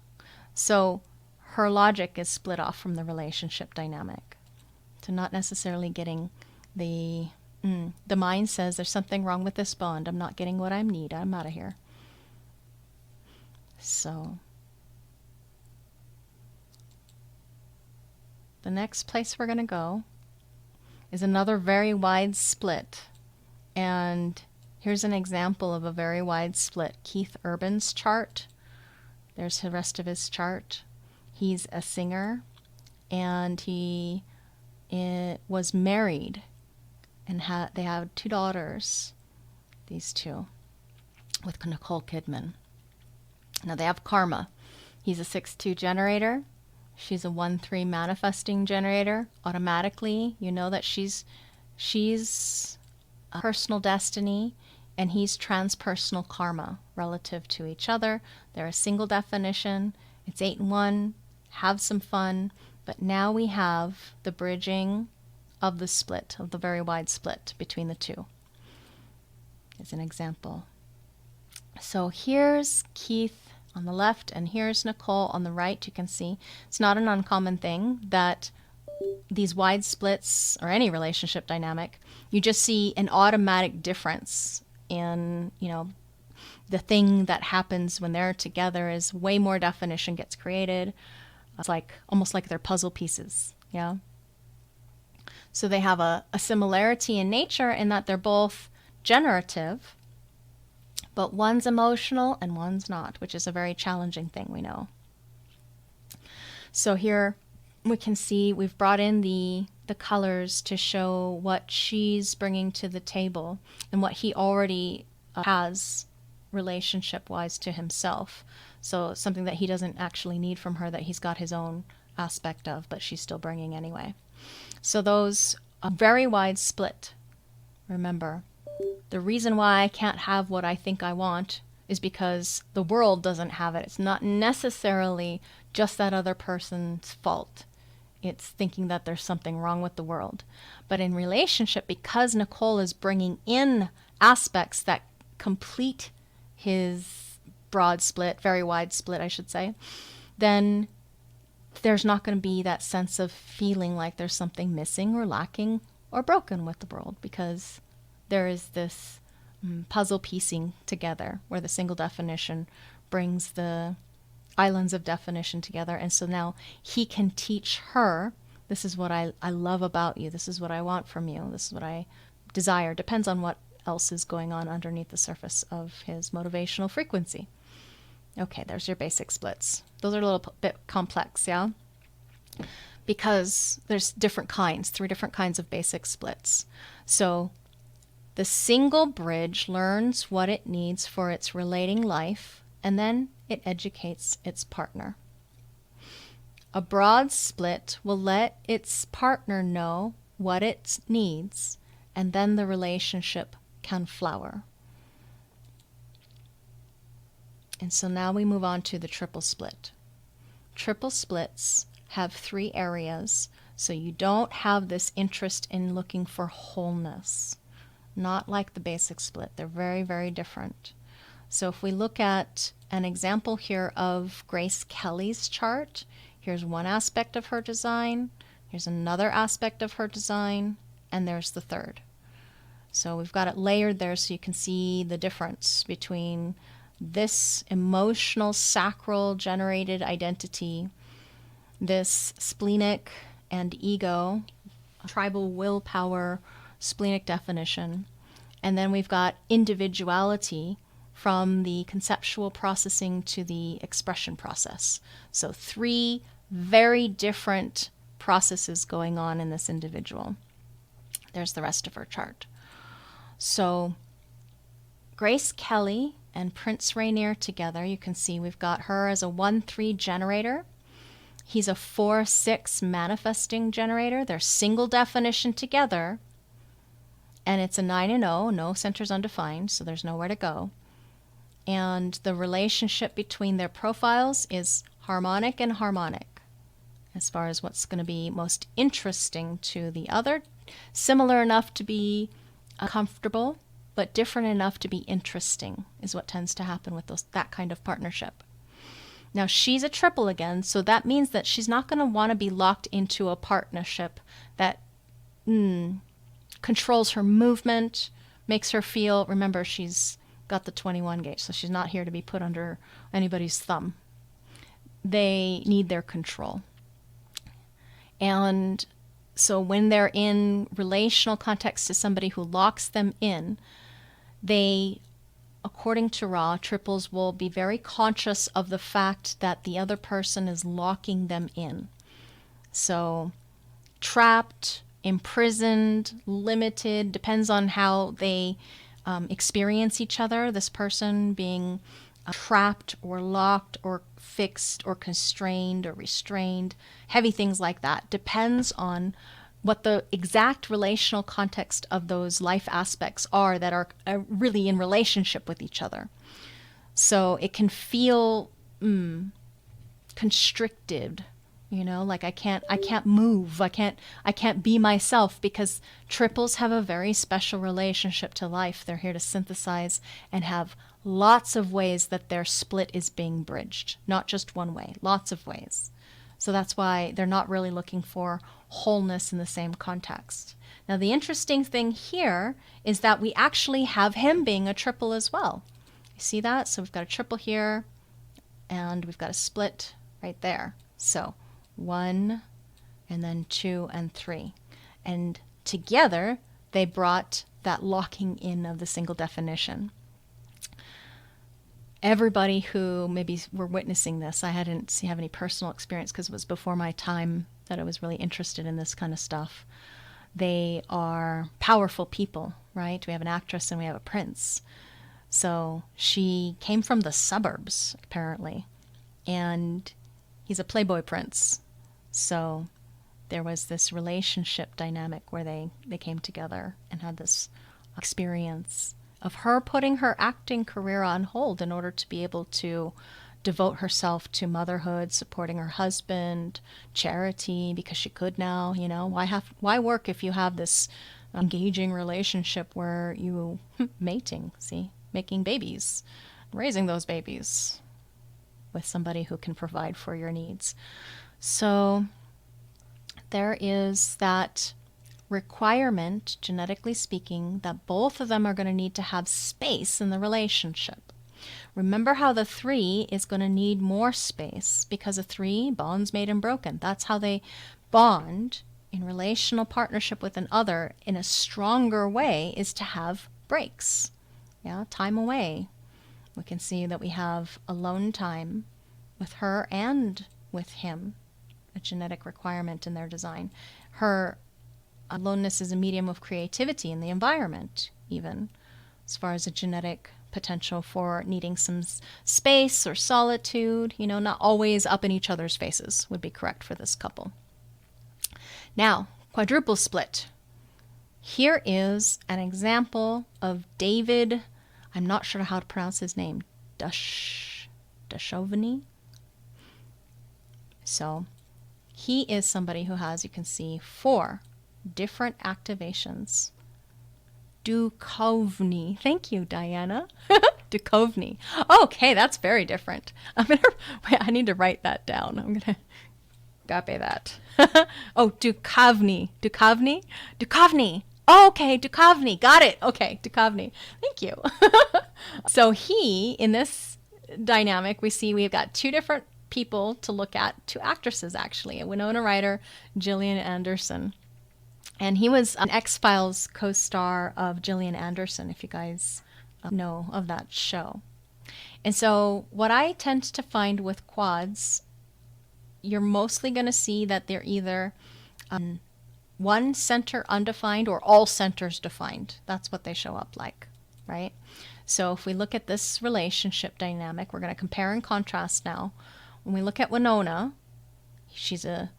So her logic is split off from the relationship dynamic. So not necessarily getting the The mind says there's something wrong with this bond. I'm not getting what I need. I'm out of here. So the next place we're going to go is another very wide split. And here's an example of a very wide split. Keith Urban's chart. There's the rest of his chart. He's a singer, and he was married, and they had 2 daughters, these two, with Nicole Kidman. Now they have karma. He's a 6-2 generator. She's a 1-3 manifesting generator. Automatically, you know that she's a personal destiny, and he's transpersonal karma relative to each other. They're a single definition. It's 8 and 1. Have some fun. But now we have the bridging of the split, of the very wide split between the two. As an example. So here's Keith on the left, and here's Nicole on the right. You can see it's not an uncommon thing that these wide splits, or any relationship dynamic, you just see an automatic difference in, the thing that happens when they're together is way more definition gets created. It's like almost like they're puzzle pieces, yeah? So they have a similarity in nature in that they're both generative, but one's emotional and one's not, which is a very challenging thing, we know. So here we can see we've brought in the colors to show what she's bringing to the table and what he already has relationship-wise to himself. So something that he doesn't actually need from her, that he's got his own aspect of, but she's still bringing anyway. So those very wide split. Remember, the reason why I can't have what I think I want is because the world doesn't have it. It's not necessarily just that other person's fault. It's thinking that there's something wrong with the world. But in relationship, because Nicole is bringing in aspects that complete his broad split, very wide split, I should say, then there's not going to be that sense of feeling like there's something missing or lacking or broken with the world, because there is this puzzle piecing together where the single definition brings the islands of definition together. And so now he can teach her, this is what I love about you, this is what I want from you, this is what I desire. Depends on what else is going on underneath the surface of his motivational frequency. Okay, there's your basic splits. Those are a little bit complex, yeah? Because there's different kinds, 3 different kinds of basic splits. So the single bridge learns what it needs for its relating life, and then it educates its partner. A broad split will let its partner know what it needs, and then the relationship can flower. And so now we move on to the triple split. Triple splits have 3 areas, so you don't have this interest in looking for wholeness. Not like the basic split. They're very, very different. So if we look at an example here of Grace Kelly's chart, here's one aspect of her design, here's another aspect of her design, and there's the third. So we've got it layered there so you can see the difference between this emotional sacral generated identity, this splenic and ego, tribal willpower, splenic definition, and then we've got individuality from the conceptual processing to the expression process. So 3 very different processes going on in this individual. There's the rest of her chart. So Grace Kelly and Prince Rainier together, you can see we've got her as a 1-3 generator. He's a 4-6 manifesting generator. They're single definition together. And it's a 9 and 0, no centers undefined, so there's nowhere to go. And the relationship between their profiles is harmonic and harmonic as far as what's going to be most interesting to the other. Similar enough to be comfortable, but different enough to be interesting is what tends to happen with that kind of partnership. Now she's a triple again, so that means that she's not going to want to be locked into a partnership that controls her movement, makes her feel, remember, she's got the 21 gauge, so she's not here to be put under anybody's thumb. They need their control. And so when they're in relational context to somebody who locks them in, they, according to Ra, triples will be very conscious of the fact that the other person is locking them in. So trapped, imprisoned, limited, depends on how they experience each other. This person being trapped or locked or fixed or constrained or restrained, heavy things like that, depends on what the exact relational context of those life aspects are that are really in relationship with each other. So it can feel constricted, like I can't move, I can't be myself, because triples have a very special relationship to life. They're here to synthesize and have lots of ways that their split is being bridged, not just one way, lots of ways. So that's why they're not really looking for wholeness in the same context. Now, the interesting thing here is that we actually have him being a triple as well. You see that? So we've got a triple here, and we've got a split right there. So 1, and then 2 and 3. And together, they brought that locking in of the single definition. Everybody who maybe were witnessing this, I didn't have any personal experience because it was before my time that I was really interested in this kind of stuff. They are powerful people, right? We have an actress and we have a prince. So she came from the suburbs, apparently, and he's a playboy prince. So there was this relationship dynamic where they came together and had this experience of her putting her acting career on hold in order to be able to devote herself to motherhood, supporting her husband, charity, because she could now, why work if you have this engaging relationship where you mating, making babies, raising those babies with somebody who can provide for your needs. So there is that requirement, genetically speaking, that both of them are going to need to have space in the relationship. Remember how the 3 is going to need more space, because a 3, bonds made and broken. That's how they bond in relational partnership with an other in a stronger way, is to have breaks. Time away. We can see that we have alone time with her and with him, a genetic requirement in their design. Her aloneness is a medium of creativity in the environment, even as far as a genetic potential for needing some space or solitude, not always up in each other's faces would be correct for this couple. Now, quadruple split. Here is an example of David, I'm not sure how to pronounce his name, Duchovny. So he is somebody who has, you can see, 4 different activations. Duchovny. Thank you, Diana. Duchovny. Okay, that's very different. I need to write that down. I'm gonna copy that. Duchovny. Duchovny. Okay, Duchovny. Got it. Okay, Duchovny. Thank you. So in this dynamic, we've got 2 different people to look at, 2 actresses actually, a Winona Ryder, Gillian Anderson. And he was an X-Files co-star of Gillian Anderson, if you guys know of that show. And so what I tend to find with quads, you're mostly going to see that they're either one center undefined or all centers defined. That's what they show up like, right? So if we look at this relationship dynamic, we're going to compare and contrast now. When we look at Winona, she's a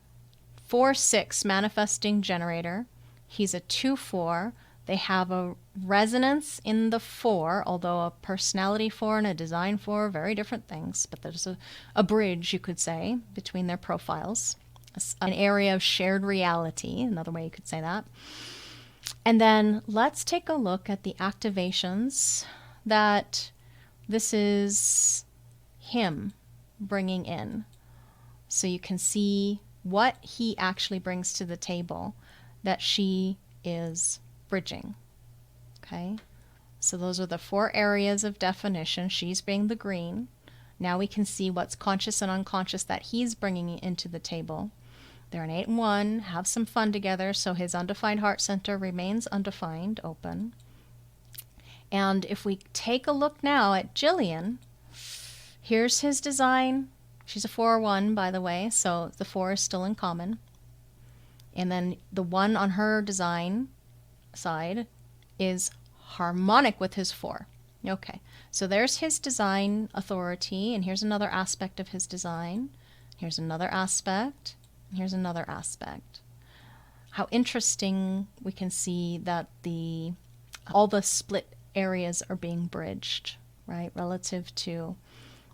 4-6 manifesting generator. He's a 2-4. They have a resonance in the 4, although a personality 4 and a design 4, very different things, but there's a bridge, you could say, between their profiles. An area of shared reality, another way you could say that. And then let's take a look at the activations that this is him bringing in. So you can see what he actually brings to the table that she is bridging. Okay, so those are the 4 areas of definition, she's being the green. Now we can see what's conscious and unconscious that he's bringing into the table. They're an 8 and 1, have some fun together, so his undefined heart center remains undefined, open. And if we take a look now at Jillian, here's his design. She's a 4-1, by the way, so the 4 is still in common. And then the 1 on her design side is harmonic with his 4. Okay, so there's his design authority, and here's another aspect of his design. Here's another aspect, and here's another aspect. How interesting we can see that all the split areas are being bridged, right, relative to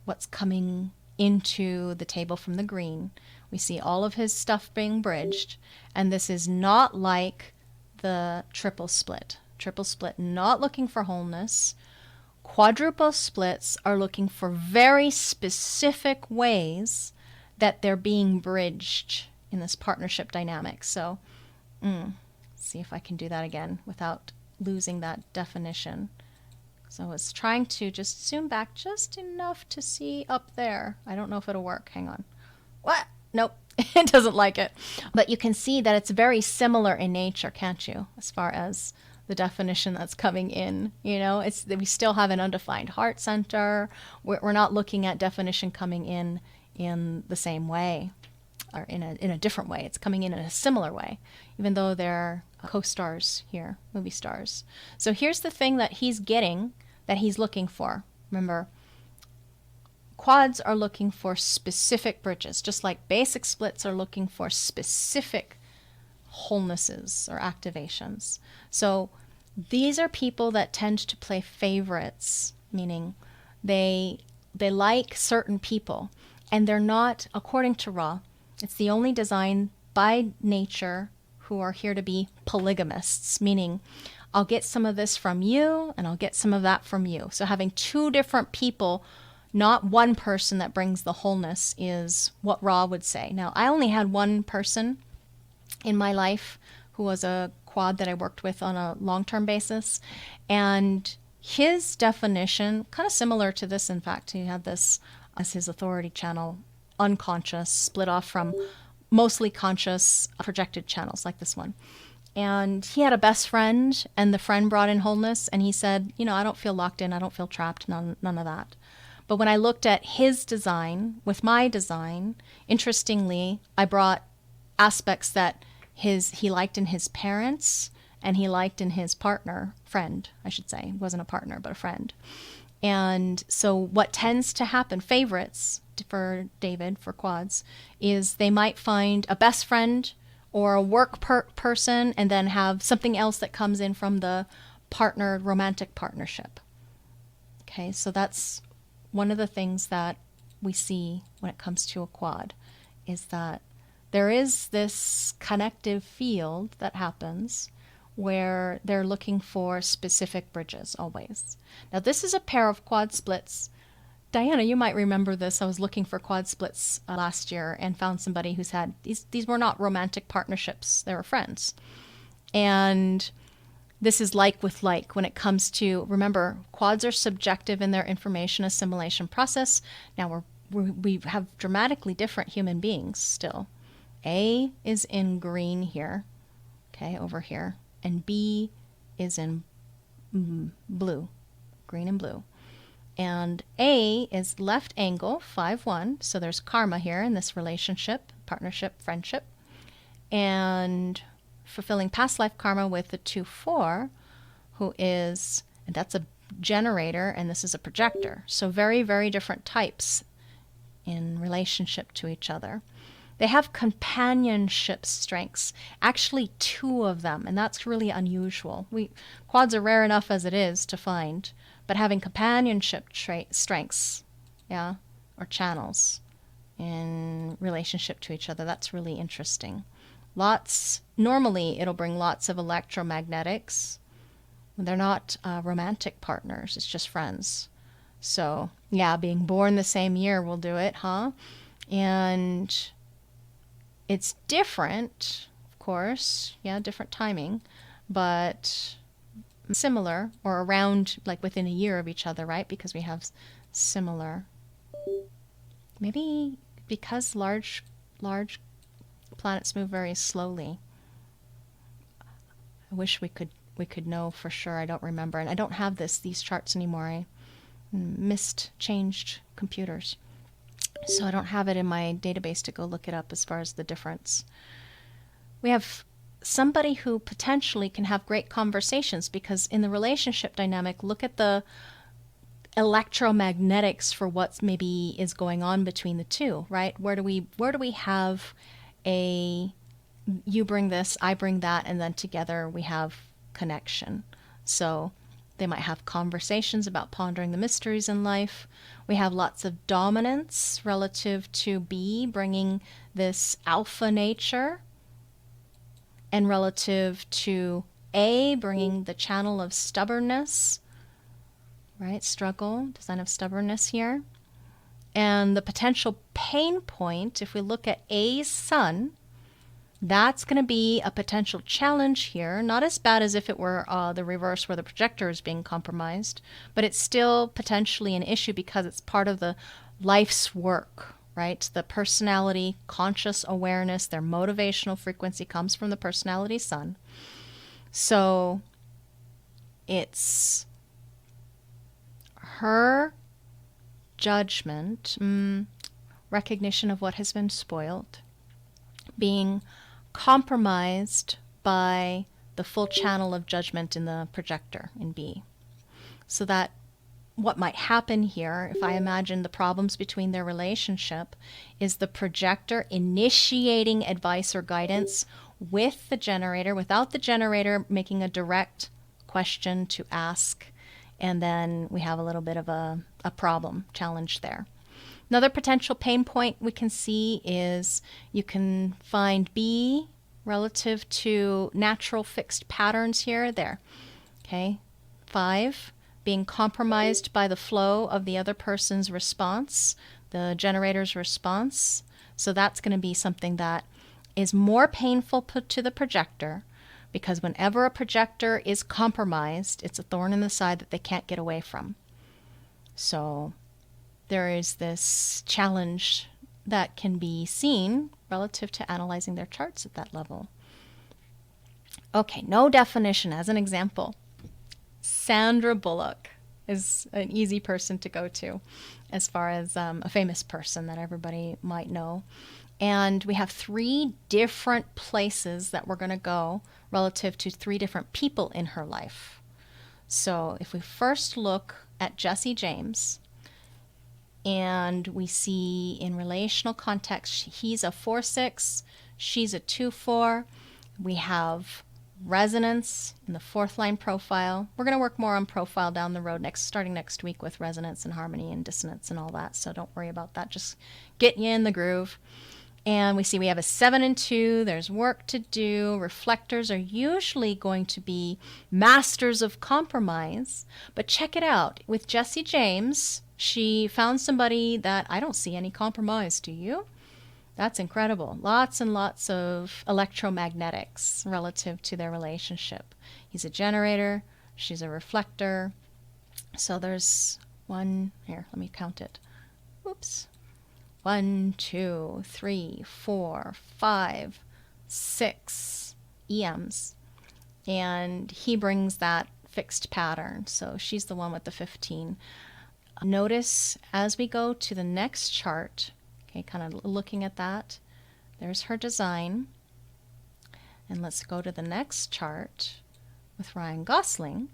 what's coming into the table from the green. We see all of his stuff being bridged, and this is not like the triple split. Triple split not looking for wholeness. Quadruple splits are looking for very specific ways that they're being bridged in this partnership dynamic. So, see if I can do that again without losing that definition. So I was trying to just zoom back just enough to see up there. I don't know if it'll work. Hang on. What? Nope. It doesn't like it. But you can see that it's very similar in nature, can't you? As far as the definition that's coming in, we still have an undefined heart center. We're not looking at definition coming in the same way, or in a different way. It's coming in a similar way, even though they're co-stars here, movie stars. So here's the thing that he's getting, that he's looking for. Remember, quads are looking for specific bridges, just like basic splits are looking for specific wholenesses or activations. So these are people that tend to play favorites, meaning they like certain people, and they're not, according to Ra, it's the only design by nature who are here to be polygamists, meaning I'll get some of this from you and I'll get some of that from you. So having 2 different people, not one person that brings the wholeness, is what Ra would say. Now, I only had one person in my life who was a quad that I worked with on a long-term basis, and his definition, kind of similar to this, in fact, he had this as his authority channel, unconscious, split off from mostly conscious projected channels like this one. And he had a best friend, and the friend brought in wholeness, and he said, I don't feel locked in, I don't feel trapped, none of that. But when I looked at his design with my design, interestingly, I brought aspects that he liked in his parents and he liked in his friend, I should say. It wasn't a partner, but a friend. And so what tends to happen, favorites for David, for quads, is they might find a best friend or a work person, and then have something else that comes in from the romantic partnership. Okay, so that's one of the things that we see when it comes to a quad, is that there is this connective field that happens where they're looking for specific bridges always. Now, this is a pair of quad splits. Diana, you might remember this. I was looking for quad splits last year and found somebody who's had these were not romantic partnerships. They were friends. And this is like with like when it comes to, remember, quads are subjective in their information assimilation process. Now we have dramatically different human beings still. A is in green here, okay, over here, and B is in blue, green and blue. And A is left angle, 5-1, so there's karma here in this relationship, partnership, friendship, and fulfilling past life karma with the 2-4, and that's a generator, and this is a projector. So very, very different types in relationship to each other. They have companionship strengths, actually 2 of them, and that's really unusual. Quads are rare enough as it is to find, but having companionship strengths, or channels in relationship to each other, that's really interesting. Normally it'll bring lots of electromagnetics. They're not romantic partners, it's just friends. So, being born the same year will do it, huh? And it's different, of course, different timing, but similar or around like within a year of each other, right? Because we have similar. Maybe because large planets move very slowly. I wish we could know for sure. I don't remember, and I don't have these charts anymore. I changed computers, so I don't have it in my database to go look it up as far as the difference. We have somebody who potentially can have great conversations because in the relationship dynamic, look at the electromagnetics for what maybe is going on between the two, right? Where do we have a you bring this, I bring that, and then together we have connection. So they might have conversations about pondering the mysteries in life. We have lots of dominance relative to B, bringing this alpha nature, and relative to A, bringing the channel of stubbornness, right? Struggle, design of stubbornness here. And the potential pain point, if we look at A's sun, that's going to be a potential challenge here. Not as bad as if it were the reverse where the projector is being compromised, but it's still potentially an issue because it's part of the life's work, right? The personality, conscious awareness, their motivational frequency comes from the personality sun. So it's her judgment, recognition of what has been spoiled, being compromised by the full channel of judgment in the projector in B. So that what might happen here, if I imagine the problems between their relationship, is the projector initiating advice or guidance with the generator, without the generator making a direct question to ask, and then we have a little bit of a problem, challenge there. Another potential pain point we can see is you can find B relative to natural fixed patterns here, there. Okay, 5, being compromised by the flow of the other person's response, the generator's response. So that's going to be something that is more painful to the projector, because whenever a projector is compromised, it's a thorn in the side that they can't get away from. So there is this challenge that can be seen relative to analyzing their charts at that level. Okay, no definition as an example. Sandra Bullock is an easy person to go to as far as a famous person that everybody might know. And we have 3 different places that we're going to go relative to 3 different people in her life. So if we first look at Jesse James, and we see in relational context, he's a 4-6, she's a 2-4. We have resonance in the 4th line profile. We're going to work more on profile down the road starting next week with resonance and harmony and dissonance and all that. So don't worry about that. Just get you in the groove. And we see we have a 7 and 2. There's work to do. Reflectors are usually going to be masters of compromise. But check it out. With Jesse James, she found somebody that I don't see any compromise. Do you? That's incredible. Lots and lots of electromagnetics relative to their relationship. He's a generator. She's a reflector. So there's one, here, let me count it. Oops. 1, 2, 3, 4, 5, 6 EMs. And he brings that fixed pattern. So she's the one with the 15. Notice as we go to the next chart, okay, kind of looking at that, there's her design. And let's go to the next chart with Ryan Gosling.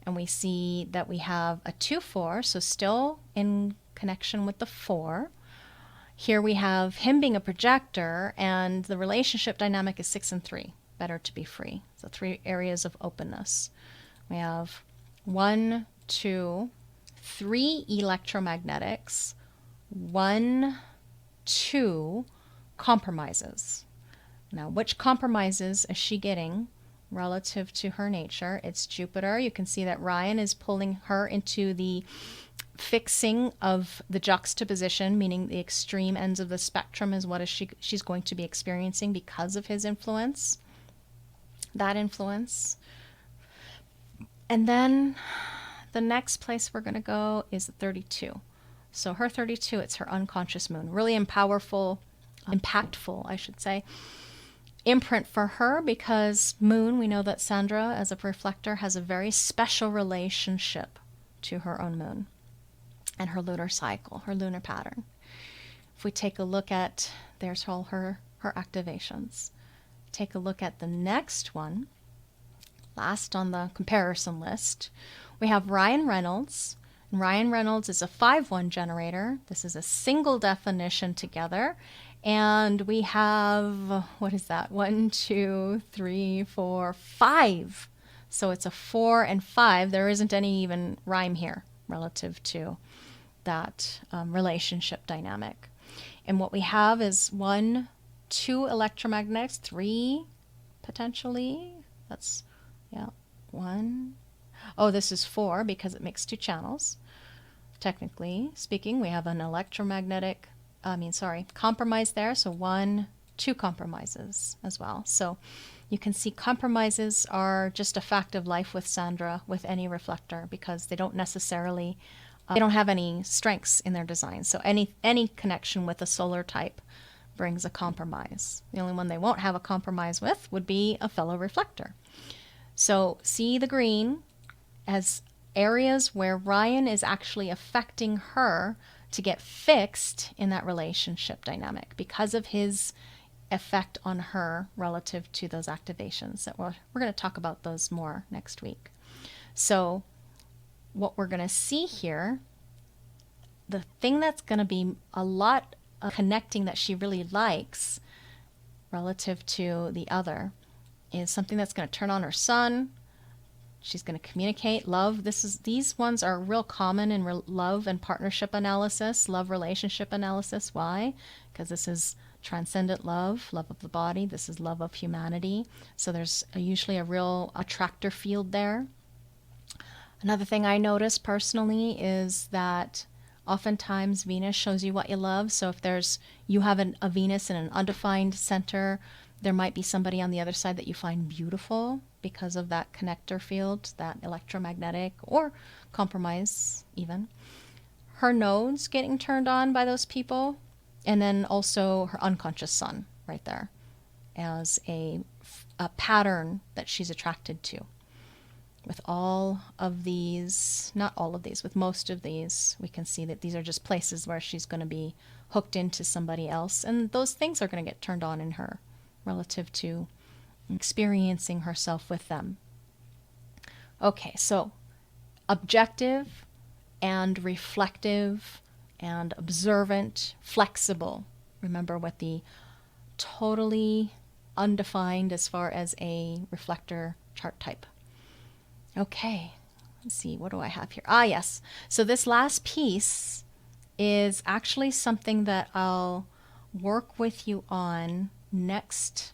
And we see that we have a 2-4, so still in connection with the 4. Here we have him being a projector, and the relationship dynamic is 6 and 3, better to be free. So 3 areas of openness. We have 1, 2, 3 electromagnetics, 1, 2 compromises. Now, which compromises is she getting relative to her nature? It's Jupiter. You can see that Ryan is pulling her into the fixing of the juxtaposition, meaning the extreme ends of the spectrum is what she's going to be experiencing because of his influence. that influence. And then the next place we're going to go is 32. So her 32, it's her unconscious moon. Really impactful, I should say, imprint for her, because moon, we know that Sandra, as a reflector, has a very special relationship to her own moon and her lunar cycle, her lunar pattern. If we take a look at, there's all her activations. Take a look at the next one, last on the comparison list. We have Ryan Reynolds. And Ryan Reynolds is a 5-1 generator. This is a single definition together. And we have, what is that? 1, 2, 3, 4, 5. So it's a 4 and 5. There isn't any even rhyme here relative to that relationship dynamic. And what we have is 1, 2 electromagnetics, 3 potentially. That's, yeah, 1. Oh, this is 4 because it makes 2 channels. Technically speaking, we have an compromise there. So 1, 2 compromises as well. So you can see compromises are just a fact of life with Sandra, with any reflector, because they don't necessarily, they don't have any strengths in their design. So any connection with a solar type brings a compromise. The only one they won't have a compromise with would be a fellow reflector. So see the green as areas where Ryan is actually affecting her to get fixed in that relationship dynamic because of his effect on her relative to those activations. That we're going to talk about those more next week. So what we're going to see here, the thing that's going to be a lot of connecting that she really likes relative to the other is something that's going to turn on her sun. She's going to communicate love. These ones are real common in love and partnership analysis, love relationship analysis. Why? Because this is transcendent love, love of the body. This is love of humanity. So there's usually a real attractor field there. Another thing I notice personally is that oftentimes Venus shows you what you love. So if you have a Venus in an undefined center, there might be somebody on the other side that you find beautiful because of that connector field, that electromagnetic or compromise even. Her nodes getting turned on by those people, and then also her unconscious sun right there as a pattern that she's attracted to. With all of these, not all of these, with most of these, we can see that these are just places where she's going to be hooked into somebody else, and those things are going to get turned on in her relative to experiencing herself with them. Okay, so objective and reflective and observant, flexible. Remember, with the totally undefined as far as a reflector chart type. Okay, let's see, what do I have here? Yes. So this last piece is actually something that I'll work with you on next